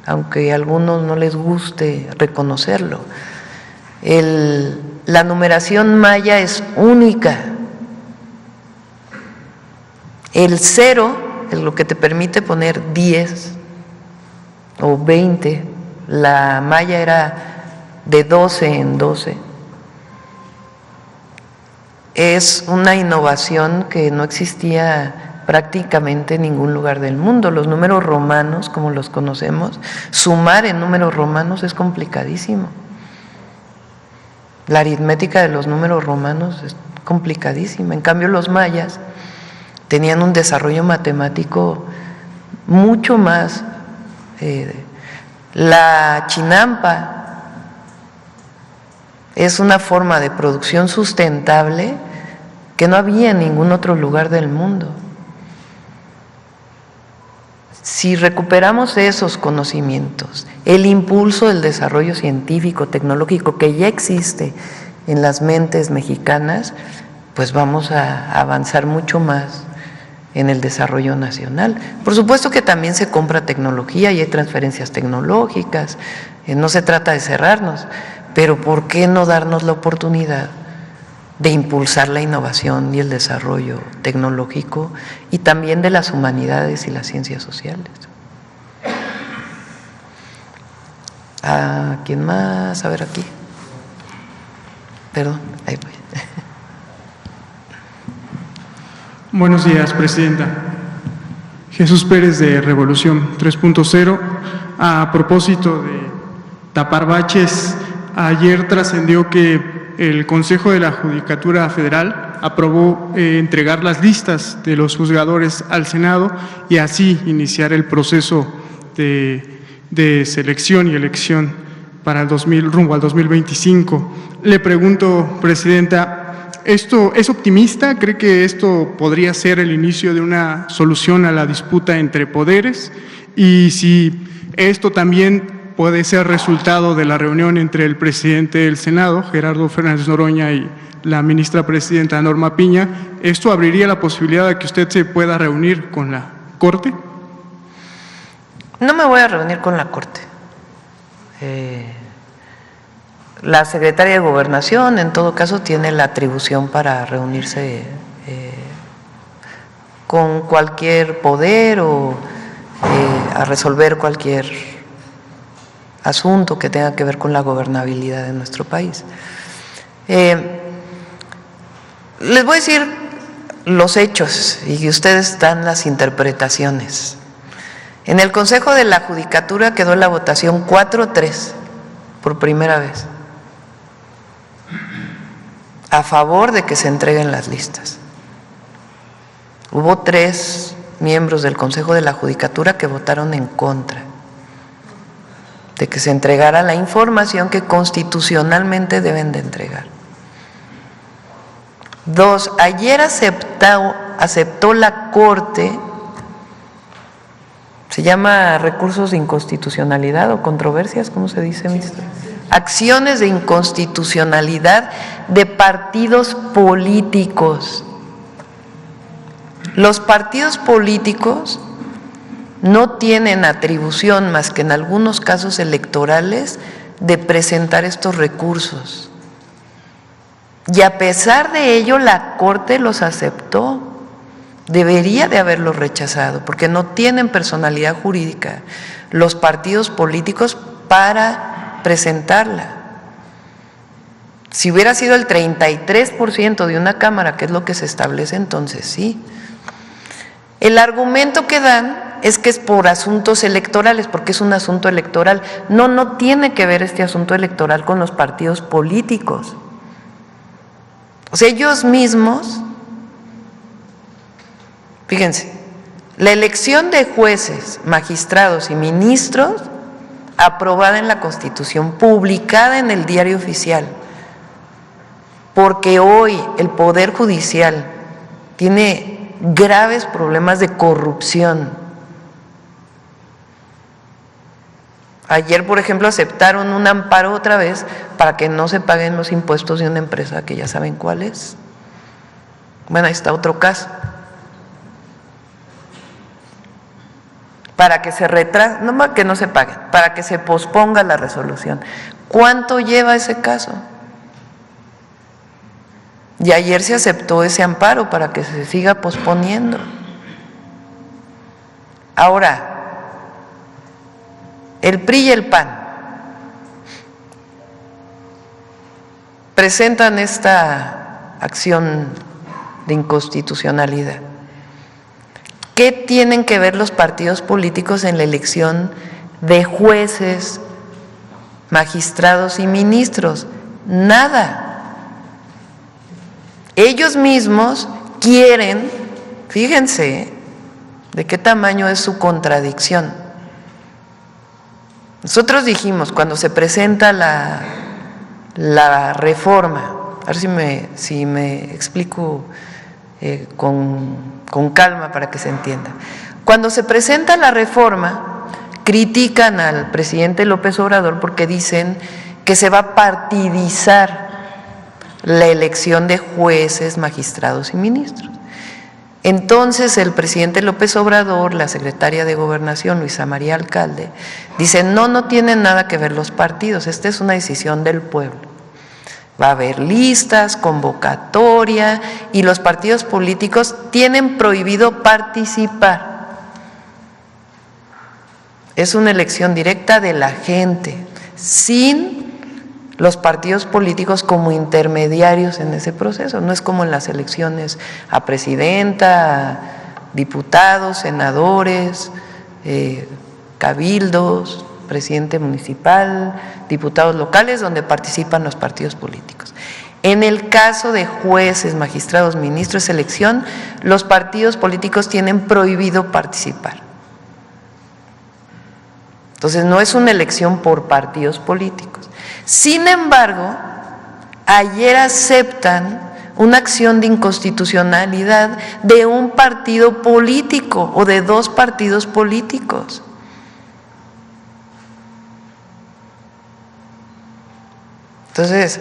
aunque a algunos no les guste reconocerlo, la numeración maya es única. El 0 es lo que te permite poner 10 o 20. La maya era de 12 en 12. Es una innovación que no existía prácticamente en ningún lugar del mundo. Los números romanos, como los conocemos, sumar en números romanos es complicadísimo. La aritmética de los números romanos es complicadísima. En cambio, los mayas tenían un desarrollo matemático mucho más. La chinampa es una forma de producción sustentable que no había en ningún otro lugar del mundo. Si recuperamos esos conocimientos, el impulso del desarrollo científico, tecnológico que ya existe en las mentes mexicanas, pues vamos a avanzar mucho más en el desarrollo nacional. Por supuesto que también se compra tecnología y hay transferencias tecnológicas, no se trata de cerrarnos, pero ¿por qué no darnos la oportunidad de impulsar la innovación y el desarrollo tecnológico y también de las humanidades y las ciencias sociales? ¿A quién más? A ver, aquí. Perdón, ahí voy. Buenos días, Presidenta. Jesús Pérez, de Revolución 3.0. A propósito de tapar baches, ayer trascendió que el Consejo de la Judicatura Federal aprobó entregar las listas de los juzgadores al Senado y así iniciar el proceso de selección y elección para rumbo al 2025. Le pregunto, Presidenta, ¿esto es optimista? ¿Cree que esto podría ser el inicio de una solución a la disputa entre poderes? Y si esto también puede ser resultado de la reunión entre el presidente del Senado, Gerardo Fernández Noroña, y la ministra presidenta Norma Piña, ¿esto abriría la posibilidad de que usted se pueda reunir con la Corte? No me voy a reunir con la Corte. La secretaria de Gobernación, en todo caso, tiene la atribución para reunirse con cualquier poder o a resolver cualquier asunto que tenga que ver con la gobernabilidad de nuestro país. Les voy a decir los hechos y ustedes dan las interpretaciones. En el Consejo de la Judicatura quedó la votación 4-3 por primera vez a favor de que se entreguen las listas. Hubo 3 miembros del Consejo de la Judicatura que votaron en contra de que se entregara la información que constitucionalmente deben de entregar. 2, ayer aceptó la Corte, se llama recursos de inconstitucionalidad o controversias, ¿cómo se dice, ministro? acciones de inconstitucionalidad de partidos políticos. Los partidos políticos no tienen atribución más que en algunos casos electorales de presentar estos recursos. Y a pesar de ello, la Corte los aceptó. Debería de haberlos rechazado, porque no tienen personalidad jurídica los partidos políticos para presentarla. Si hubiera sido el 33% de una Cámara, que es lo que se establece, entonces sí. El argumento que dan es que es por asuntos electorales, porque es un asunto electoral. No, no tiene que ver este asunto electoral con los partidos políticos. O sea, ellos mismos, fíjense, la elección de jueces, magistrados y ministros, aprobada en la Constitución, publicada en el Diario Oficial, porque hoy el Poder Judicial tiene graves problemas de corrupción. Ayer, por ejemplo, aceptaron un amparo otra vez para que no se paguen los impuestos de una empresa que ya saben cuál es. Bueno, ahí está otro caso. Para que se retrase, no más que no se paguen, para que se posponga la resolución. ¿Cuánto lleva ese caso? Y ayer se aceptó ese amparo para que se siga posponiendo. Ahora, el PRI y el PAN presentan esta acción de inconstitucionalidad. ¿Qué tienen que ver los partidos políticos en la elección de jueces, magistrados y ministros? Nada. Ellos mismos quieren, fíjense de qué tamaño es su contradicción. Nosotros dijimos, cuando se presenta la reforma, a ver si me explico con calma para que se entienda. Cuando se presenta la reforma, critican al presidente López Obrador porque dicen que se va a partidizar la elección de jueces, magistrados y ministros. Entonces el presidente López Obrador, la secretaria de Gobernación, Luisa María Alcalde, dice, no tienen nada que ver los partidos, esta es una decisión del pueblo. Va a haber listas, convocatoria, y los partidos políticos tienen prohibido participar. Es una elección directa de la gente, sin los partidos políticos como intermediarios en ese proceso. No es como en las elecciones a presidenta, a diputados, senadores, cabildos, presidente municipal, diputados locales, donde participan los partidos políticos. En el caso de jueces, magistrados, ministros, elección, los partidos políticos tienen prohibido participar. Entonces no es una elección por partidos políticos. Sin embargo, ayer aceptan una acción de inconstitucionalidad de un partido político o de dos partidos políticos. Entonces,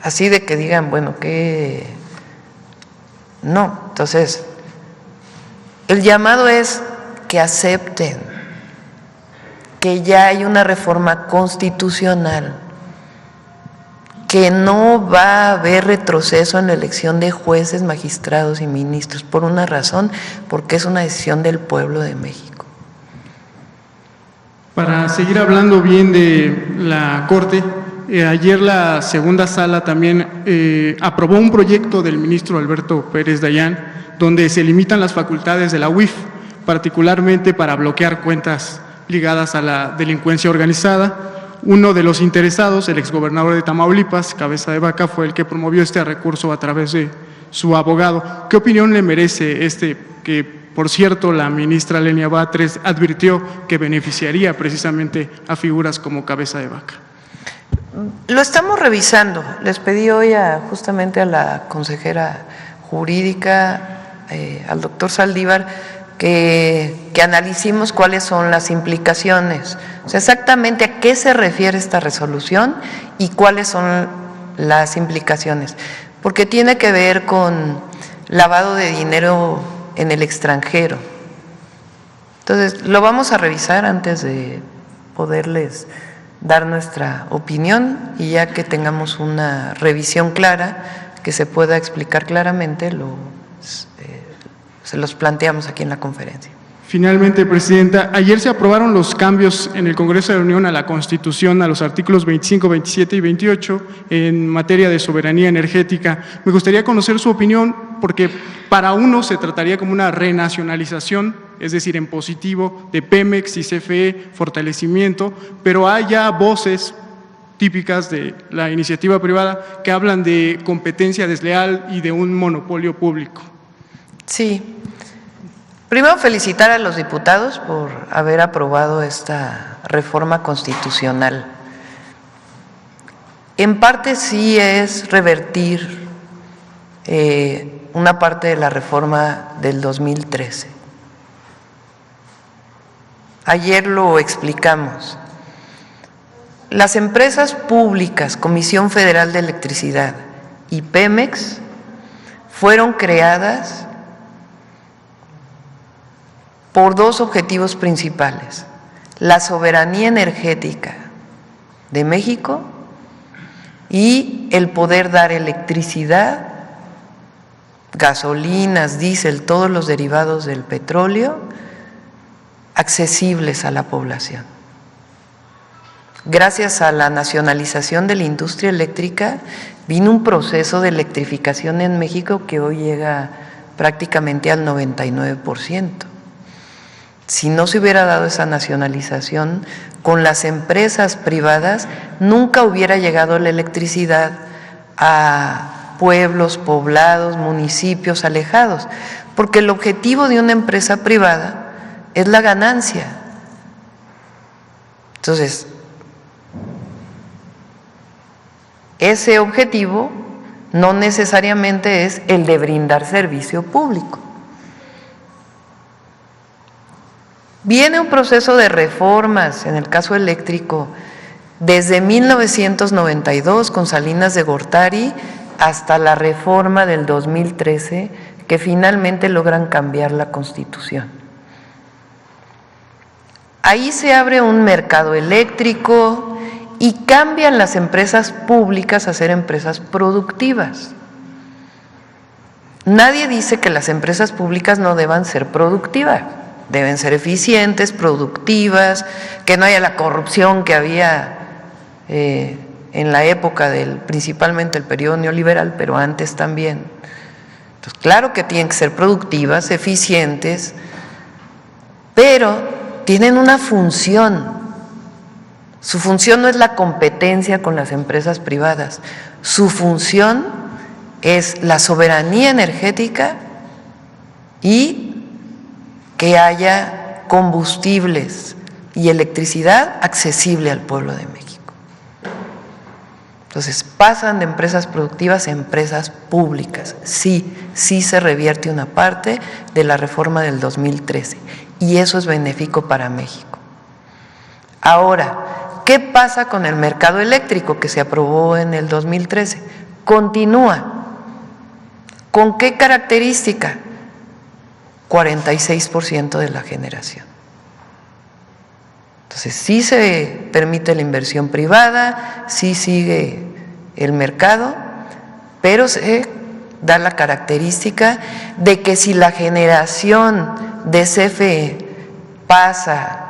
así de que digan, bueno, que no. Entonces, el llamado es que acepten que ya hay una reforma constitucional, que no va a haber retroceso en la elección de jueces, magistrados y ministros, por una razón, porque es una decisión del pueblo de México. Para seguir hablando bien de la Corte, ayer la segunda sala también aprobó un proyecto del ministro Alberto Pérez Dayán, donde se limitan las facultades de la UIF, particularmente para bloquear cuentas ligadas a la delincuencia organizada. Uno de los interesados, el exgobernador de Tamaulipas, Cabeza de Vaca, fue el que promovió este recurso a través de su abogado. ¿Qué opinión le merece que, por cierto, la ministra Lenia Batres advirtió que beneficiaría precisamente a figuras como Cabeza de Vaca? Lo estamos revisando. Les pedí hoy justamente a la consejera jurídica, al doctor Saldívar, que analicemos cuáles son las implicaciones, o sea, exactamente a qué se refiere esta resolución y cuáles son las implicaciones, porque tiene que ver con lavado de dinero en el extranjero. Entonces, lo vamos a revisar antes de poderles dar nuestra opinión, y ya que tengamos una revisión clara, que se pueda explicar claramente, se los planteamos aquí en la conferencia. Finalmente, Presidenta, ayer se aprobaron los cambios en el Congreso de la Unión a la Constitución, a los artículos 25, 27 y 28 en materia de soberanía energética. Me gustaría conocer su opinión, porque para uno se trataría como una renacionalización, es decir, en positivo, de Pemex y CFE, fortalecimiento, pero hay ya voces típicas de la iniciativa privada que hablan de competencia desleal y de un monopolio público. Sí. Primero, felicitar a los diputados por haber aprobado esta reforma constitucional. En parte sí es revertir una parte de la reforma del 2013. Ayer lo explicamos. Las empresas públicas, Comisión Federal de Electricidad y Pemex, fueron creadas por dos objetivos principales: la soberanía energética de México y el poder dar electricidad, gasolinas, diésel, todos los derivados del petróleo, accesibles a la población. Gracias a la nacionalización de la industria eléctrica, vino un proceso de electrificación en México que hoy llega prácticamente al 99%. Si no se hubiera dado esa nacionalización, con las empresas privadas nunca hubiera llegado la electricidad a pueblos, poblados, municipios alejados, porque el objetivo de una empresa privada es la ganancia. Entonces, ese objetivo no necesariamente es el de brindar servicio público. Viene un proceso de reformas en el caso eléctrico desde 1992 con Salinas de Gortari hasta la reforma del 2013, que finalmente logran cambiar la Constitución. Ahí se abre un mercado eléctrico y cambian las empresas públicas a ser empresas productivas. Nadie dice que las empresas públicas no deban ser productivas. Deben ser eficientes, productivas, que no haya la corrupción que había en la época principalmente el periodo neoliberal, pero antes también. Entonces, claro que tienen que ser productivas, eficientes, pero tienen una función. Su función no es la competencia con las empresas privadas, su función es la soberanía energética y que haya combustibles y electricidad accesible al pueblo de México. Entonces, pasan de empresas productivas a empresas públicas. Sí se revierte una parte de la reforma del 2013 y eso es benéfico para México. Ahora, ¿qué pasa con el mercado eléctrico que se aprobó en el 2013? Continúa. ¿Con qué característica? 46% de la generación. Entonces, sí se permite la inversión privada, sí sigue el mercado, pero se da la característica de que si la generación de CFE pasa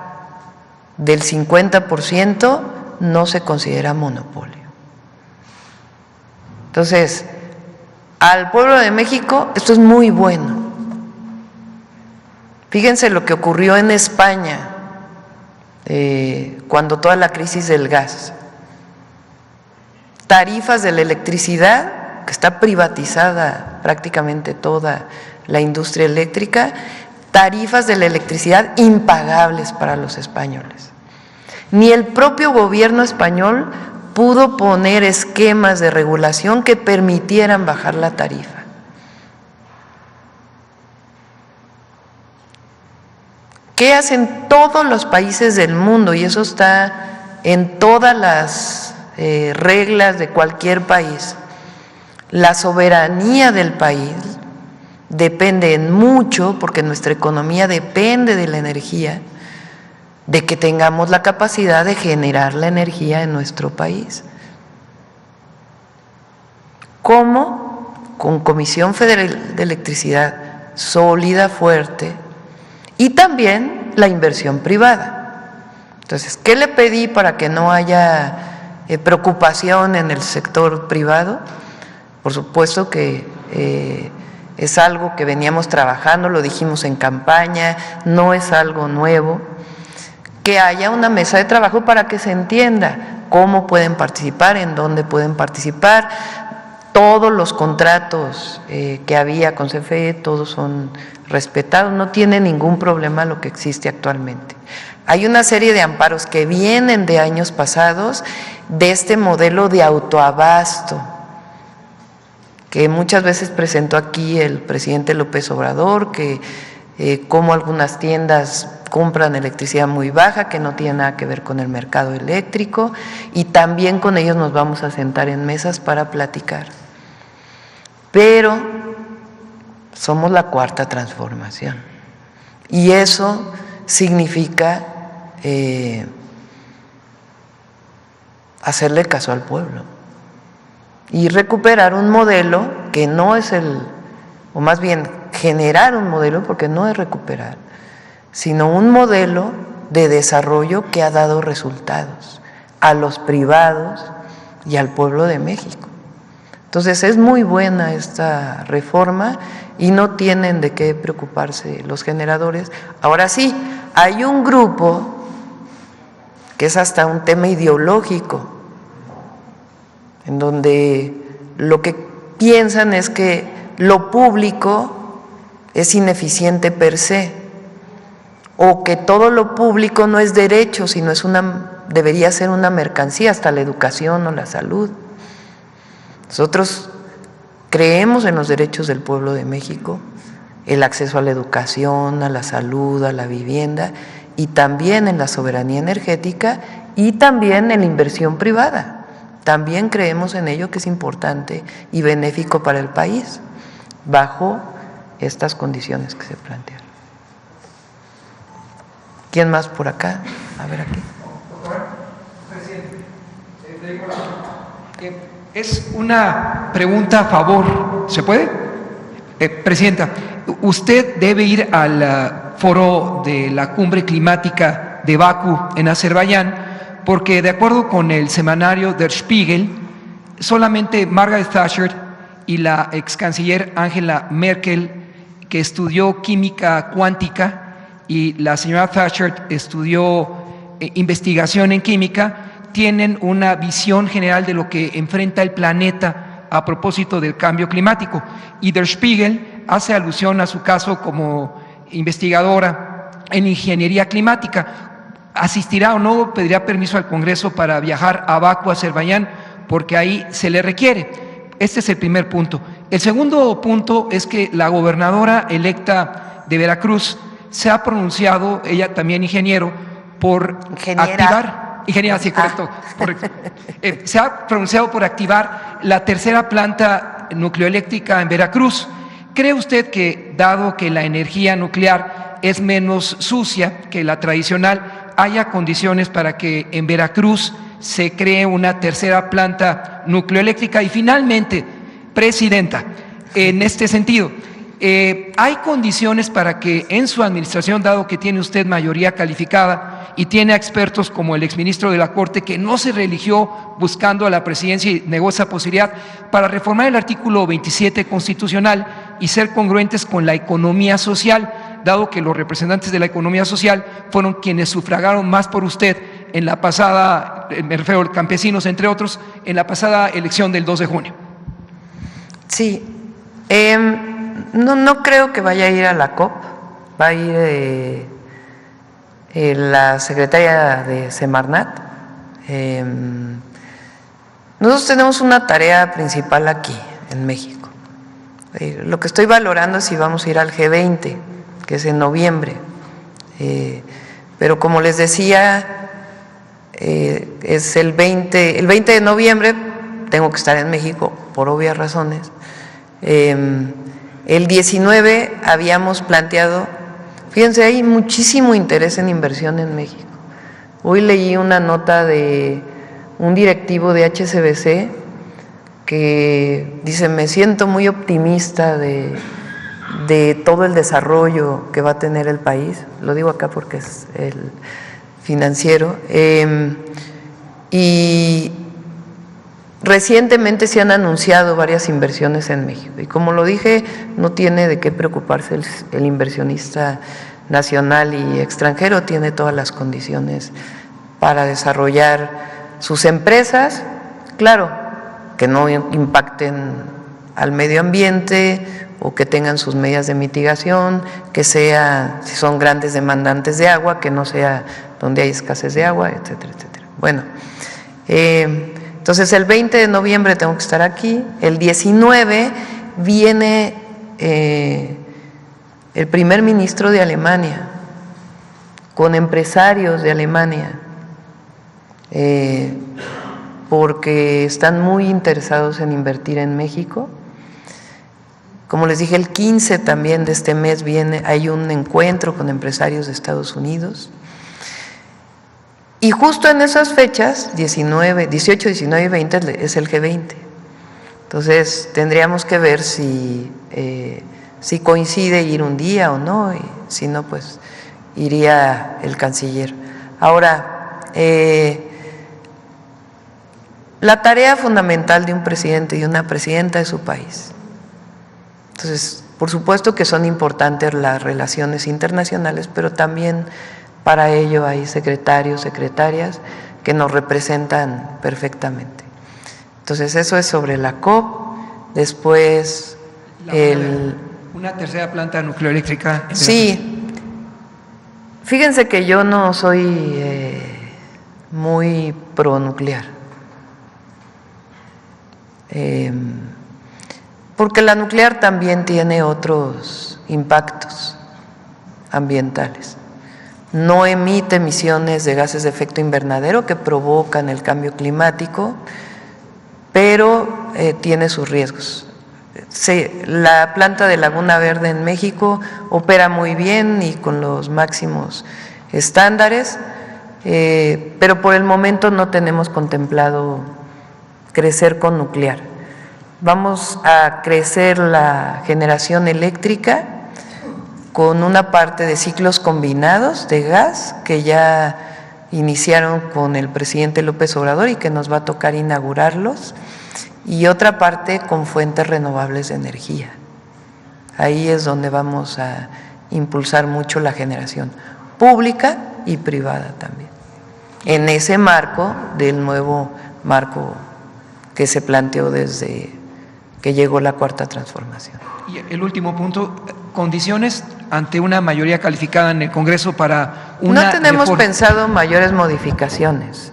del 50%, no se considera monopolio. Entonces, al pueblo de México esto es muy bueno. Fíjense lo que ocurrió en España cuando toda la crisis del gas. Tarifas de la electricidad, que está privatizada prácticamente toda la industria eléctrica, tarifas de la electricidad impagables para los españoles. Ni el propio gobierno español pudo poner esquemas de regulación que permitieran bajar la tarifa. ¿Qué hacen todos los países del mundo? Y eso está en todas las reglas de cualquier país. La soberanía del país depende en mucho, porque nuestra economía depende de la energía, de que tengamos la capacidad de generar la energía en nuestro país. ¿Cómo? Con Comisión Federal de Electricidad sólida, fuerte, y también la inversión privada. Entonces, ¿qué le pedí para que no haya preocupación en el sector privado? Por supuesto que es algo que veníamos trabajando, lo dijimos en campaña, no es algo nuevo, que haya una mesa de trabajo para que se entienda cómo pueden participar, en dónde pueden participar. Todos los contratos que había con CFE, todos son respetados, no tiene ningún problema lo que existe actualmente. Hay una serie de amparos que vienen de años pasados de este modelo de autoabasto, que muchas veces presentó aquí el presidente López Obrador, que como algunas tiendas compran electricidad muy baja, que no tiene nada que ver con el mercado eléctrico, y también con ellos nos vamos a sentar en mesas para platicar. Pero somos la cuarta transformación, y eso significa hacerle caso al pueblo y recuperar un modelo que no es o más bien generar un modelo, porque no es recuperar, sino un modelo de desarrollo que ha dado resultados a los privados y al pueblo de México. Entonces es muy buena esta reforma y no tienen de qué preocuparse los generadores. Ahora sí, hay un grupo que es hasta un tema ideológico, en donde lo que piensan es que lo público es ineficiente per se, o que todo lo público no es derecho, sino debería ser una mercancía, hasta la educación o la salud. Nosotros creemos en los derechos del pueblo de México, el acceso a la educación, a la salud, a la vivienda, y también en la soberanía energética y también en la inversión privada. También creemos en ello, que es importante y benéfico para el país, bajo estas condiciones que se plantean. ¿Quién más por acá? A ver aquí. Presidente, es una pregunta a favor, ¿se puede? Presidenta, usted debe ir al foro de la cumbre climática de Bakú en Azerbaiyán, porque de acuerdo con el semanario Der Spiegel, solamente Margaret Thatcher y la ex canciller Angela Merkel, que estudió química cuántica, y la señora Thatcher estudió investigación en química, tienen una visión general de lo que enfrenta el planeta a propósito del cambio climático. Y Der Spiegel hace alusión a su caso como investigadora en ingeniería climática. ¿Asistirá o no? ¿Pedirá permiso al Congreso para viajar a Bakú, Azerbaiyán? Porque ahí se le requiere. Este es el primer punto. El segundo punto es que la gobernadora electa de Veracruz se ha pronunciado, ella también ingeniero, por activar, ingeniera, sí, correcto, se ha pronunciado por activar la tercera planta nucleoeléctrica en Veracruz. ¿Cree usted que, dado que la energía nuclear es menos sucia que la tradicional, haya condiciones para que en Veracruz se cree una tercera planta nucleoeléctrica? Y finalmente, Presidenta, en este sentido, ¿hay condiciones para que en su administración, dado que tiene usted mayoría calificada y tiene a expertos como el exministro de la Corte, que no se religió buscando a la presidencia y negó esa posibilidad, para reformar el artículo 27 constitucional y ser congruentes con la economía social, dado que los representantes de la economía social fueron quienes sufragaron más por usted en la pasada, me refiero a campesinos entre otros, en la pasada elección del 2 de junio? Sí, no creo que vaya a ir a la COP, va a ir la secretaria de Semarnat. Nosotros tenemos una tarea principal aquí en México. Lo que estoy valorando es si vamos a ir al G20, que es en noviembre Pero como les decía, es el 20 de noviembre, tengo que estar en México por obvias razones. El 19 habíamos planteado, fíjense, hay muchísimo interés en inversión en México. Hoy leí una nota de un directivo de HSBC que dice, me siento muy optimista de todo el desarrollo que va a tener el país. Lo digo acá porque es el financiero. Y recientemente se han anunciado varias inversiones en México. Y como lo dije, no tiene de qué preocuparse el inversionista nacional y extranjero, tiene todas las condiciones para desarrollar sus empresas, claro, que no impacten al medio ambiente o que tengan sus medidas de mitigación, que sea, si son grandes demandantes de agua, que no sea donde hay escasez de agua, etcétera, etcétera. Bueno, entonces el 20 de noviembre tengo que estar aquí, el 19 viene el primer ministro de Alemania, con empresarios de Alemania, porque están muy interesados en invertir en México. Como les dije, el 15 también de este mes hay un encuentro con empresarios de Estados Unidos. Y justo en esas fechas, 18, 19 y 20, es el G20. Entonces, tendríamos que ver si coincide ir un día o no, y si no, pues iría el canciller. Ahora, la tarea fundamental de un presidente y una presidenta es su país. Entonces, por supuesto que son importantes las relaciones internacionales, pero también para ello hay secretarios, secretarias que nos representan perfectamente. Entonces, eso es sobre la COP. Después, una tercera planta nuclear eléctrica. Sí. Fíjense que yo no soy muy pronuclear. Porque la nuclear también tiene otros impactos ambientales. No emite emisiones de gases de efecto invernadero que provocan el cambio climático, pero tiene sus riesgos. La planta de Laguna Verde en México opera muy bien y con los máximos estándares, pero por el momento no tenemos contemplado crecer con nuclear. Vamos a crecer la generación eléctrica con una parte de ciclos combinados de gas que ya iniciaron con el presidente López Obrador y que nos va a tocar inaugurarlos, y otra parte con fuentes renovables de energía. Ahí es donde vamos a impulsar mucho la generación pública y privada también, en ese marco del nuevo marco que se planteó desde que llegó la Cuarta Transformación. Y el último punto, condiciones ante una mayoría calificada en el Congreso para una No tenemos reforma. pensado mayores modificaciones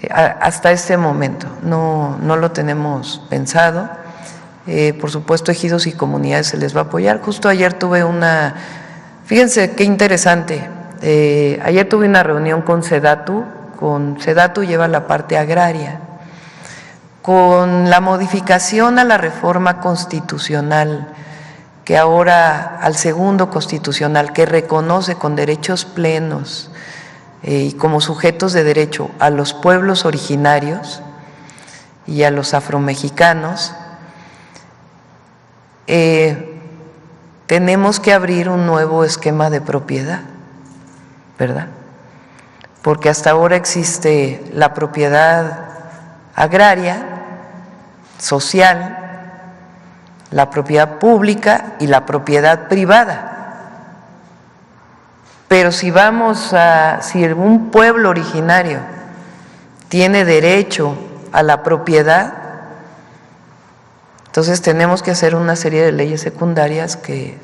hasta este momento, no lo tenemos pensado. Por supuesto, ejidos y comunidades se les va a apoyar. Justo ayer tuve fíjense qué interesante, ayer tuve una reunión con SEDATU lleva la parte agraria. Con la modificación a la reforma constitucional, que ahora al segundo constitucional, que reconoce con derechos plenos y como sujetos de derecho a los pueblos originarios y a los afromexicanos, tenemos que abrir un nuevo esquema de propiedad, ¿verdad? Porque hasta ahora existe la propiedad agraria, social, la propiedad pública y la propiedad privada. Pero si un pueblo originario tiene derecho a la propiedad, entonces tenemos que hacer una serie de leyes secundarias que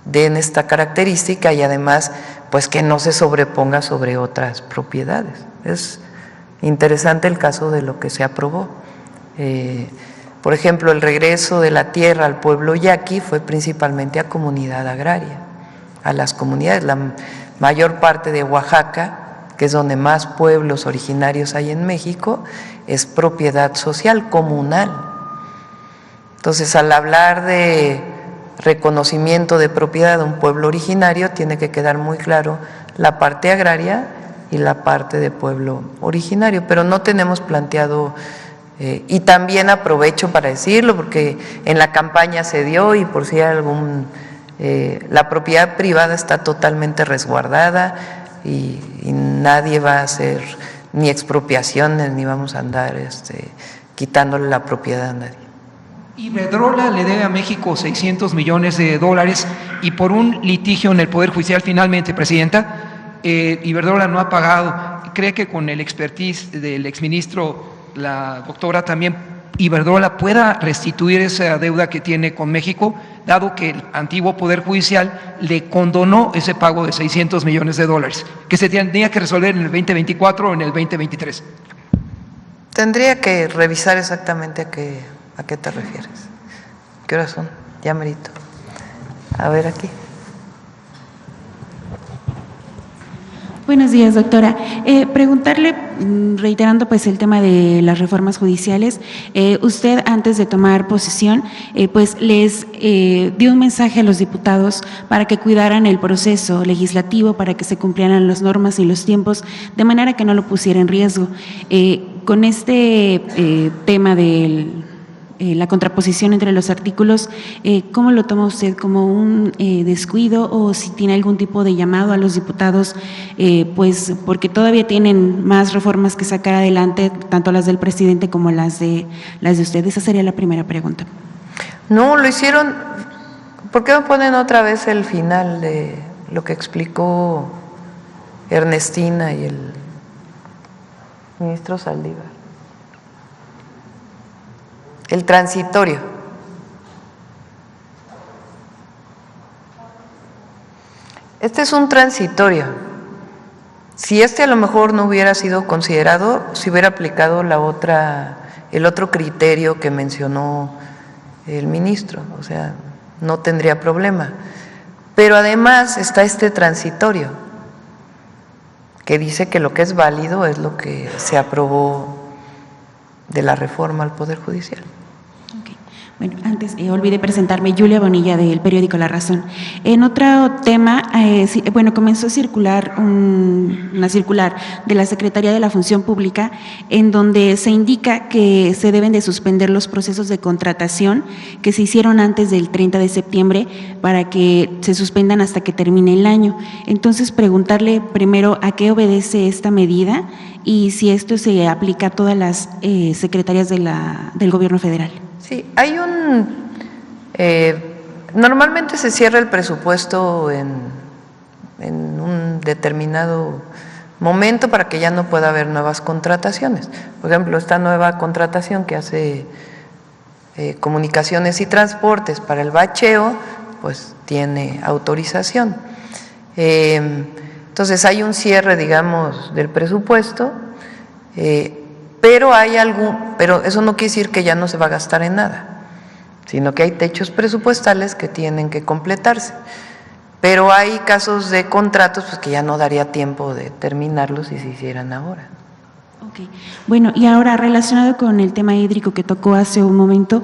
den esta característica y además pues que no se sobreponga sobre otras propiedades. Es interesante el caso de lo que se aprobó. Por ejemplo, el regreso de la tierra al pueblo yaqui fue principalmente a comunidad agraria, a las comunidades. La mayor parte de Oaxaca, que es donde más pueblos originarios hay en México, es propiedad social, comunal. Entonces, al hablar de reconocimiento de propiedad de un pueblo originario, tiene que quedar muy claro la parte agraria y la parte de pueblo originario, pero no tenemos planteado, y también aprovecho para decirlo, porque en la campaña se dio y por si hay algún, la propiedad privada está totalmente resguardada y nadie va a hacer ni expropiaciones, ni vamos a andar quitándole la propiedad a nadie. Iberdrola le debe a México $600 millones y por un litigio en el Poder Judicial, finalmente, Presidenta, Iberdrola no ha pagado. ¿Cree que con el expertise del exministro, la doctora, también Iberdrola pueda restituir esa deuda que tiene con México, dado que el antiguo Poder Judicial le condonó ese pago de $600 millones que se tendría que resolver en el 2024 o en el 2023? Tendría que revisar exactamente a qué te refieres. ¿Qué horas son? Ya merito. A ver aquí. Buenos días, doctora. Preguntarle, reiterando pues el tema de las reformas judiciales, usted antes de tomar posesión, pues les dio un mensaje a los diputados para que cuidaran el proceso legislativo, para que se cumplieran las normas y los tiempos, de manera que no lo pusiera en riesgo. Con este tema de la contraposición entre los artículos, ¿cómo lo toma usted? ¿Como un descuido o si tiene algún tipo de llamado a los diputados? Pues porque todavía tienen más reformas que sacar adelante, tanto las del presidente como las de usted. Esa sería la primera pregunta. No, lo hicieron. ¿Por qué no ponen otra vez el final de lo que explicó Ernestina y el ministro Saldívar? El transitorio. Este es un transitorio. Si a lo mejor no hubiera sido considerado, se hubiera aplicado el otro criterio que mencionó el ministro, o sea, no tendría problema. Pero además está este transitorio, que dice que lo que es válido es lo que se aprobó de la reforma al Poder Judicial. Bueno, antes olvidé presentarme, Julia Bonilla del periódico La Razón. En otro tema, comenzó a circular una circular de la Secretaría de la Función Pública en donde se indica que se deben de suspender los procesos de contratación que se hicieron antes del 30 de septiembre para que se suspendan hasta que termine el año. Entonces, preguntarle primero a qué obedece esta medida y si esto se aplica a todas las secretarías del Gobierno federal. Sí, hay normalmente se cierra el presupuesto en un determinado momento para que ya no pueda haber nuevas contrataciones. Por ejemplo, esta nueva contratación que hace Comunicaciones y Transportes para el bacheo, pues tiene autorización. Entonces hay un cierre, digamos, del presupuesto, pero eso no quiere decir que ya no se va a gastar en nada, sino que hay techos presupuestales que tienen que completarse. Pero hay casos de contratos pues, que ya no daría tiempo de terminarlos si se hicieran ahora. Okay. Bueno, y ahora relacionado con el tema hídrico que tocó hace un momento,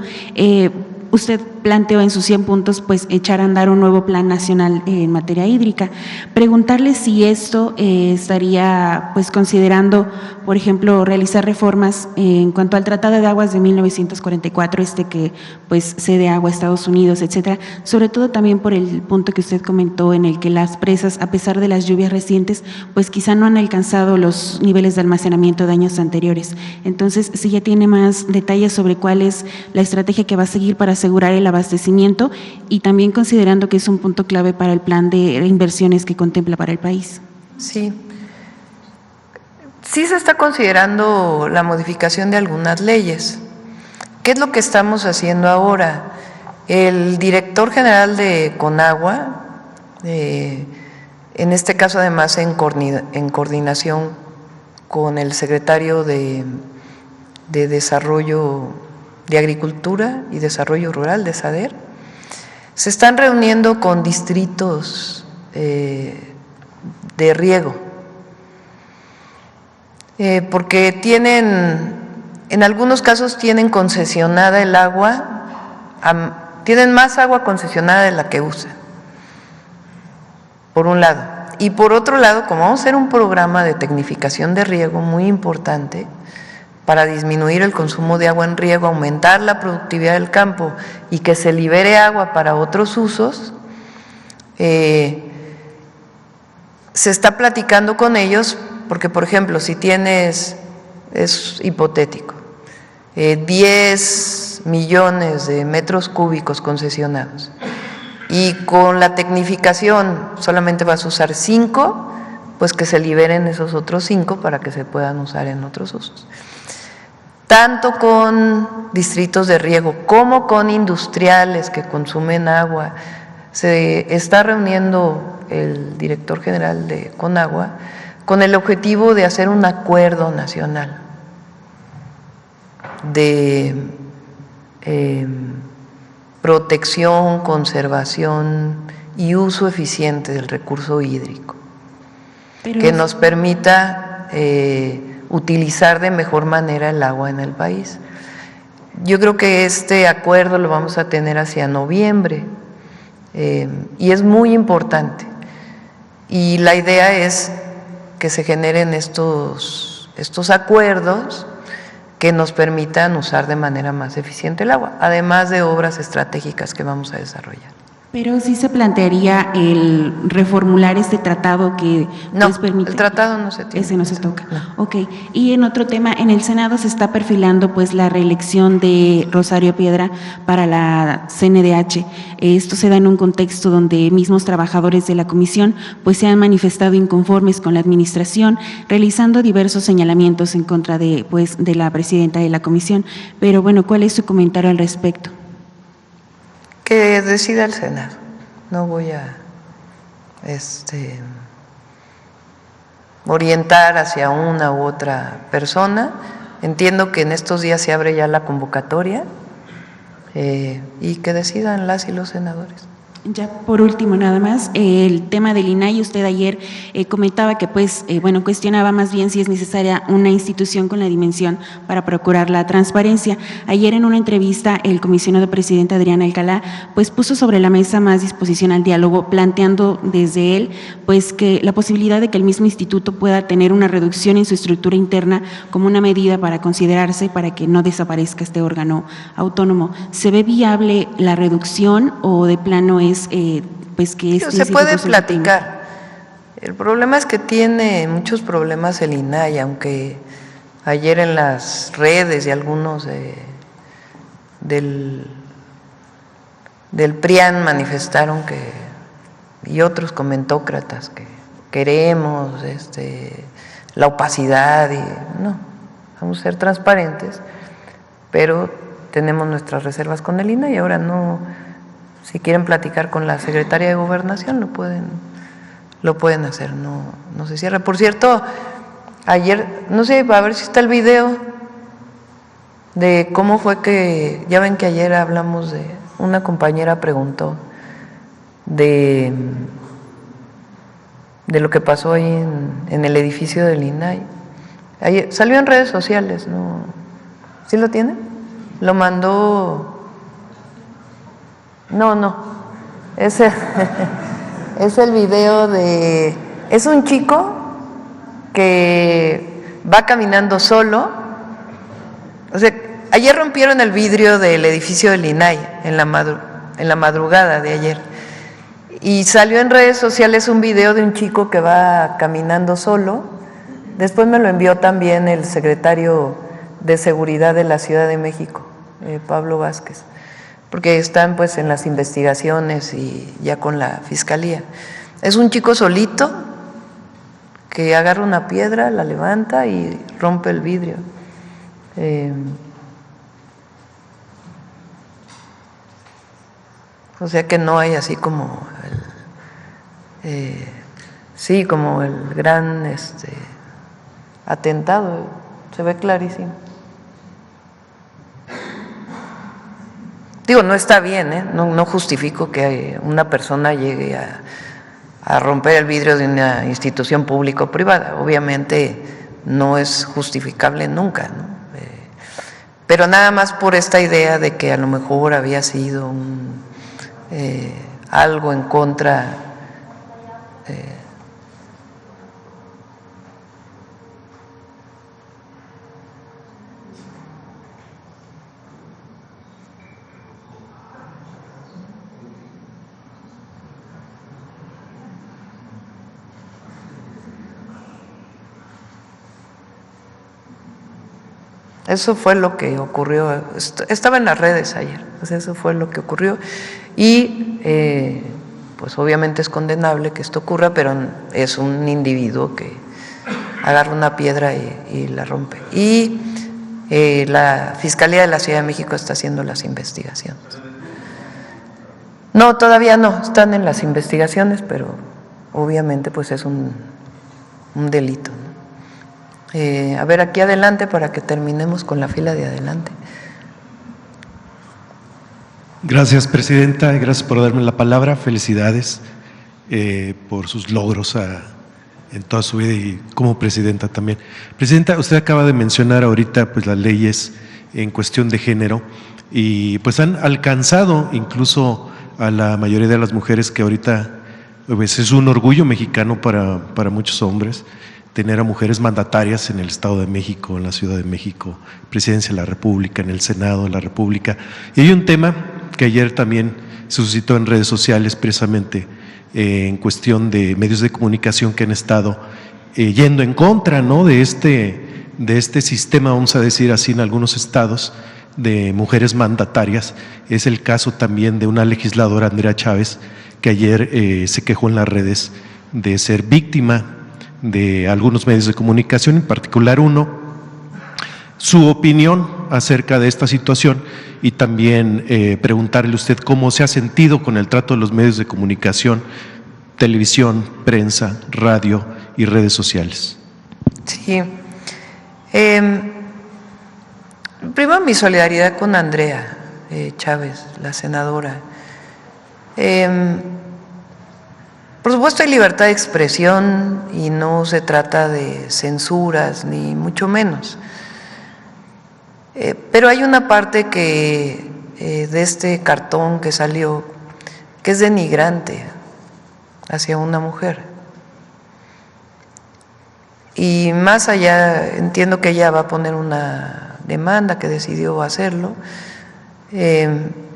usted planteó en sus 100 puntos pues echar a andar un nuevo plan nacional en materia hídrica. Preguntarle si esto estaría pues considerando, por ejemplo, realizar reformas en cuanto al Tratado de Aguas de 1944, que pues cede agua a Estados Unidos, etcétera, sobre todo también por el punto que usted comentó en el que las presas, a pesar de las lluvias recientes, pues quizá no han alcanzado los niveles de almacenamiento de años anteriores. Entonces, si ya tiene más detalles sobre cuál es la estrategia que va a seguir para asegurar el abastecimiento y también considerando que es un punto clave para el plan de inversiones que contempla para el país. Sí. Sí se está considerando la modificación de algunas leyes. ¿Qué es lo que estamos haciendo ahora? El director general de Conagua, en este caso además en coordinación con el secretario de Desarrollo de Agricultura y Desarrollo Rural de SADER, se están reuniendo con distritos de riego, porque en algunos casos tienen concesionada el agua, tienen más agua concesionada de la que usan, por un lado. Y por otro lado, como vamos a hacer un programa de tecnificación de riego muy importante para disminuir el consumo de agua en riego, aumentar la productividad del campo y que se libere agua para otros usos, se está platicando con ellos porque, por ejemplo, si tienes, es hipotético, 10 millones de metros cúbicos concesionados y con la tecnificación solamente vas a usar 5, pues que se liberen esos otros 5 para que se puedan usar en otros usos. Tanto con distritos de riego como con industriales que consumen agua. Se está reuniendo el director general de Conagua con el objetivo de hacer un acuerdo nacional de protección, conservación y uso eficiente del recurso hídrico, que nos permita utilizar de mejor manera el agua en el país. Yo creo que este acuerdo lo vamos a tener hacia noviembre y es muy importante. Y la idea es que se generen estos acuerdos que nos permitan usar de manera más eficiente el agua, además de obras estratégicas que vamos a desarrollar. Pero sí se plantearía el reformular este tratado que no, pues permite. El tratado no se tiene. Ese no se toca. No. Ok. Y en otro tema, en el Senado se está perfilando pues la reelección de Rosario Piedra para la CNDH. Esto se da en un contexto donde mismos trabajadores de la comisión pues se han manifestado inconformes con la administración, realizando diversos señalamientos en contra de la presidenta de la comisión. Pero bueno, ¿cuál es su comentario al respecto? Que decida el Senado. No voy a orientar hacia una u otra persona. Entiendo que en estos días se abre ya la convocatoria y que decidan las y los senadores. Ya por último nada más, el tema del INAI, usted ayer comentaba que cuestionaba más bien si es necesaria una institución con la dimensión para procurar la transparencia. Ayer en una entrevista el comisionado presidente Adrián Alcalá pues puso sobre la mesa más disposición al diálogo, planteando desde él pues que la posibilidad de que el mismo instituto pueda tener una reducción en su estructura interna como una medida para considerarse para que no desaparezca este órgano autónomo. ¿Se ve viable la reducción o de plano es que se puede platicar? El problema es que tiene muchos problemas el INAI, aunque ayer en las redes y algunos del PRIAN manifestaron y otros comentócratas que queremos la opacidad y no, vamos a ser transparentes, pero tenemos nuestras reservas con el INAI y ahora no. Si quieren platicar con la secretaria de Gobernación, lo pueden hacer, no se cierra. Por cierto, ayer, no sé, a ver si está el video de cómo fue que, ya ven que ayer hablamos de, una compañera preguntó de lo que pasó ahí en el edificio del INAI. Ayer, salió en redes sociales, ¿no? ¿Sí lo tiene? Lo mandó... No, es el video es un chico que va caminando solo. O sea, ayer rompieron el vidrio del edificio del INAI en la madrugada de ayer y salió en redes sociales un video de un chico que va caminando solo. Después me lo envió también el secretario de Seguridad de la Ciudad de México, Pablo Vázquez, porque están pues en las investigaciones y ya con la fiscalía. Es un chico solito que agarra una piedra, la levanta y rompe el vidrio. O sea que no hay así como como el gran atentado, se ve clarísimo. Digo, no está bien, no justifico que una persona llegue a romper el vidrio de una institución pública o privada. Obviamente no es justificable nunca, ¿no? Pero nada más por esta idea de que a lo mejor había sido algo en contra Eso fue lo que ocurrió, estaba en las redes ayer, pues eso fue lo que ocurrió y pues obviamente es condenable que esto ocurra, pero es un individuo que agarra una piedra y la rompe. Y la Fiscalía de la Ciudad de México está haciendo las investigaciones. No, todavía no, están en las investigaciones, pero obviamente pues es un delito, ¿no? A ver, aquí adelante para que terminemos con la fila de adelante. Gracias, Presidenta, y gracias por darme la palabra. Felicidades por sus logros en toda su vida y como Presidenta también. Presidenta, usted acaba de mencionar ahorita pues las leyes en cuestión de género y pues han alcanzado incluso a la mayoría de las mujeres que ahorita pues, es un orgullo mexicano para muchos hombres tener a mujeres mandatarias en el Estado de México, en la Ciudad de México, Presidencia de la República, en el Senado de la República. Y hay un tema que ayer también se suscitó en redes sociales precisamente en cuestión de medios de comunicación que han estado yendo en contra, ¿no?, de este sistema, vamos a decir así, en algunos estados de mujeres mandatarias. Es el caso también de una legisladora, Andrea Chávez, que ayer se quejó en las redes de ser víctima de algunos medios de comunicación, en particular uno, su opinión acerca de esta situación y también preguntarle a usted cómo se ha sentido con el trato de los medios de comunicación, televisión, prensa, radio y redes sociales. Sí. Primero mi solidaridad con Andrea Chávez, la senadora. Por supuesto hay libertad de expresión y no se trata de censuras ni mucho menos, pero hay una parte que de este cartón que salió que es denigrante hacia una mujer y más allá entiendo que ella va a poner una demanda, que decidió hacerlo,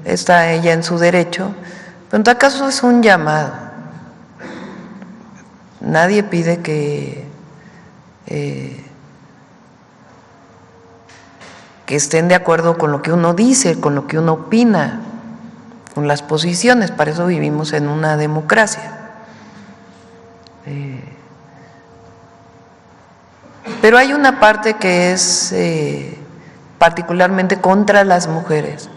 está ella en su derecho, pero en todo caso es un llamado. Nadie pide que estén de acuerdo con lo que uno dice, con lo que uno opina, con las posiciones, para eso vivimos en una democracia. Pero hay una parte que es particularmente contra las mujeres,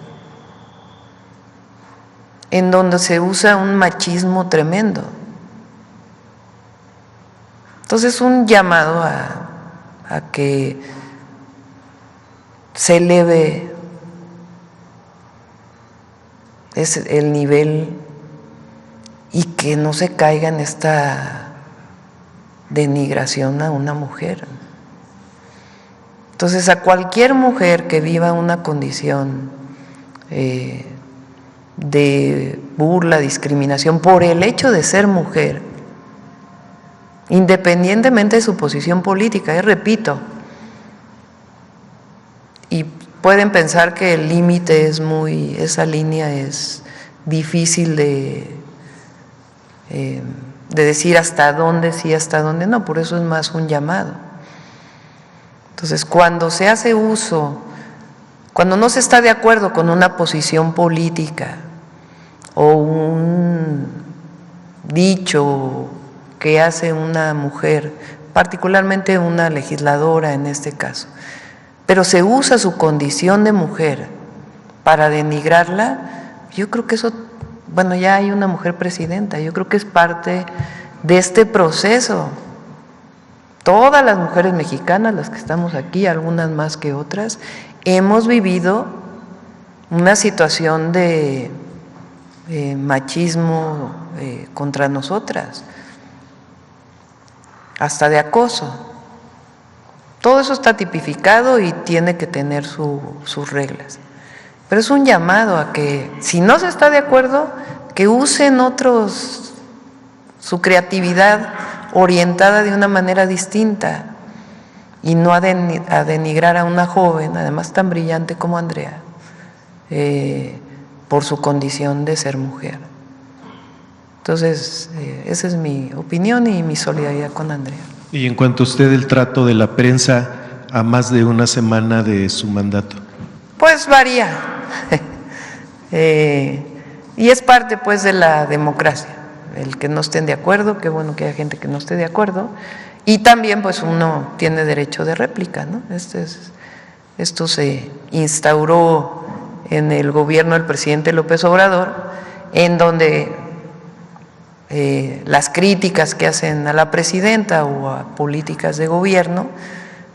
en donde se usa un machismo tremendo. Entonces, un llamado a que se eleve el nivel y que no se caiga en esta denigración a una mujer. Entonces, a cualquier mujer que viva una condición de burla, discriminación por el hecho de ser mujer, independientemente de su posición política, repito, y pueden pensar que el límite es esa línea es difícil de decir hasta dónde sí, hasta dónde no, por eso es más un llamado. Entonces, cuando se hace uso, cuando no se está de acuerdo con una posición política o un dicho que hace una mujer, particularmente una legisladora en este caso, pero se usa su condición de mujer para denigrarla, yo creo que eso, bueno, ya hay una mujer presidenta, yo creo que es parte de este proceso. Todas las mujeres mexicanas, las que estamos aquí, algunas más que otras, hemos vivido una situación de machismo contra nosotras. hasta de acoso. Todo eso está tipificado y tiene que tener sus reglas. Pero es un llamado a que, si no se está de acuerdo, que usen otros su creatividad orientada de una manera distinta y no a denigrar a una joven, además tan brillante como Andrea, por su condición de ser mujer. Entonces, esa es mi opinión y mi solidaridad con Andrea. Y en cuanto a usted, el trato de la prensa a más de una semana de su mandato. Pues varía. Y es parte pues de la democracia, el que no estén de acuerdo, qué bueno que haya gente que no esté de acuerdo, y también pues uno tiene derecho de réplica, ¿no? Esto se instauró en el gobierno del presidente López Obrador, en donde las críticas que hacen a la presidenta o a políticas de gobierno,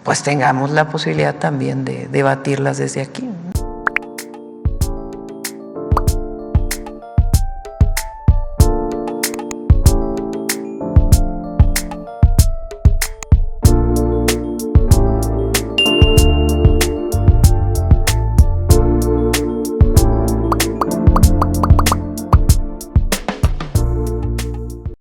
pues tengamos la posibilidad también de debatirlas desde aquí.